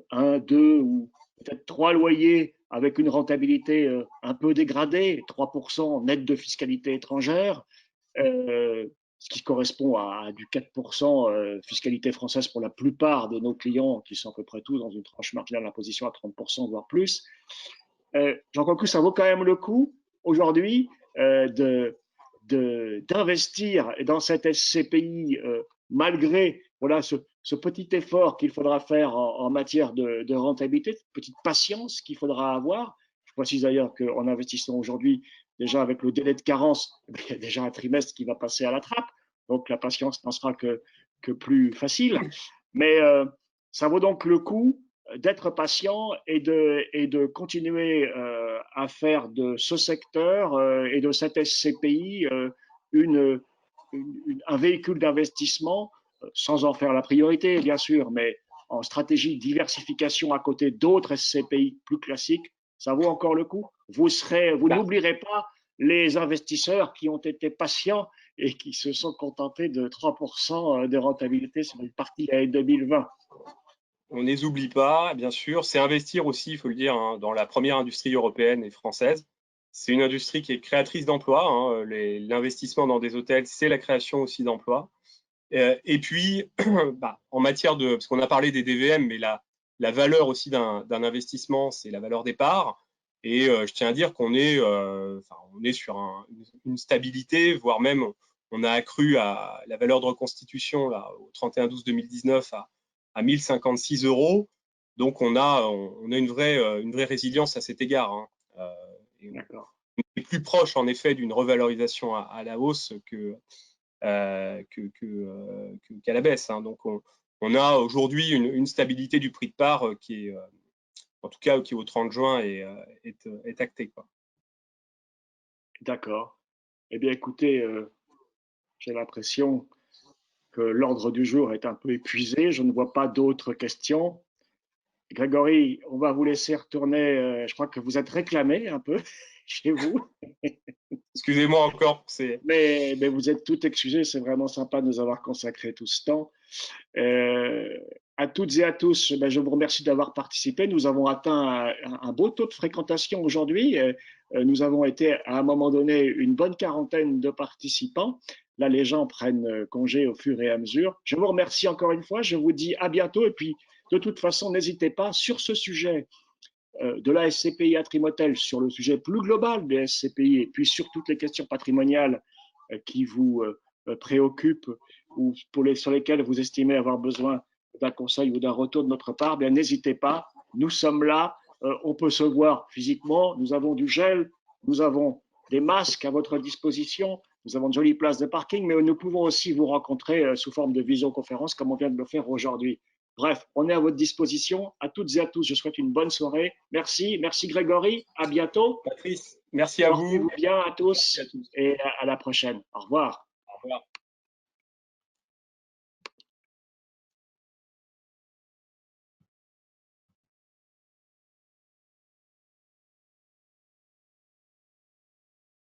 un, deux ou peut-être trois loyers avec une rentabilité un peu dégradée, 3% net de fiscalité étrangère, ce qui correspond à du 4% fiscalité française pour la plupart de nos clients, qui sont à peu près tous dans une tranche marginale d'imposition à 30%, voire plus. J'en conclus, ça vaut quand même le coup aujourd'hui d'investir dans cette SCPI malgré voilà ce petit effort qu'il faudra faire en matière de rentabilité, cette petite patience qu'il faudra avoir. Je précise d'ailleurs qu'en investissant aujourd'hui, déjà avec le délai de carence, il y a déjà un trimestre qui va passer à la trappe, donc la patience n'en sera que plus facile. Mais ça vaut donc le coup d'être patient et de continuer à faire de ce secteur et de cette SCPI une, un véhicule d'investissement sans en faire la priorité, bien sûr, mais en stratégie de diversification à côté d'autres SCPI plus classiques, ça vaut encore le coup. Vous Bah, n'oublierez pas les investisseurs qui ont été patients et qui se sont contentés de 3% de rentabilité sur une partie l'année 2020. on ne les oublie pas, bien sûr. C'est investir aussi, il faut le dire, hein, dans la première industrie européenne et française. C'est une industrie qui est créatrice d'emplois. Hein. L'investissement dans des hôtels, c'est la création aussi d'emplois. Et puis, en matière de, parce qu'on a parlé des DVM, mais la valeur aussi d'un investissement, c'est la valeur des parts. Et je tiens à dire qu'on est, on est sur une stabilité, voire même on a accru à la valeur de reconstitution là, au 31/12/2019 à 1056 €. Donc on a une vraie résilience à cet égard. Hein. Et D'accord. on est plus proche en effet d'une revalorisation à la hausse qu'à la baisse. Hein. Donc on a aujourd'hui une stabilité du prix de part qui est, en tout cas, qui au 30 juin est actée. Quoi. D'accord. Eh bien, écoutez, j'ai l'impression que l'ordre du jour est un peu épuisé. Je ne vois pas d'autres questions. Grégory, on va vous laisser retourner. Je crois que vous êtes réclamé un peu chez vous. Excusez-moi encore, c'est Mais vous êtes tout excusé. C'est vraiment sympa de nous avoir consacré tout ce temps. Euh, à toutes et à tous, je vous remercie d'avoir participé. Nous avons atteint un beau taux de fréquentation aujourd'hui. Nous avons été à un moment donné une bonne quarantaine de participants. Là, les gens prennent congé au fur et à mesure. Je vous remercie encore une fois. Je vous dis à bientôt. Et puis, de toute façon, n'hésitez pas sur ce sujet de la SCPI à Trimotel, sur le sujet plus global des SCPI et puis sur toutes les questions patrimoniales qui vous préoccupent ou sur lesquelles vous estimez avoir besoin d'un conseil ou d'un retour de notre part, bien n'hésitez pas, nous sommes là, on peut se voir physiquement, nous avons du gel, nous avons des masques à votre disposition, nous avons de jolies places de parking, mais nous pouvons aussi vous rencontrer sous forme de visioconférence comme on vient de le faire aujourd'hui. Bref, on est à votre disposition. À toutes et à tous, je souhaite une bonne soirée. Merci, merci Grégory, à bientôt. Patrice, merci à vous. Portez-vous bien à Merci tous à tous. et à la prochaine. Au revoir. Au revoir.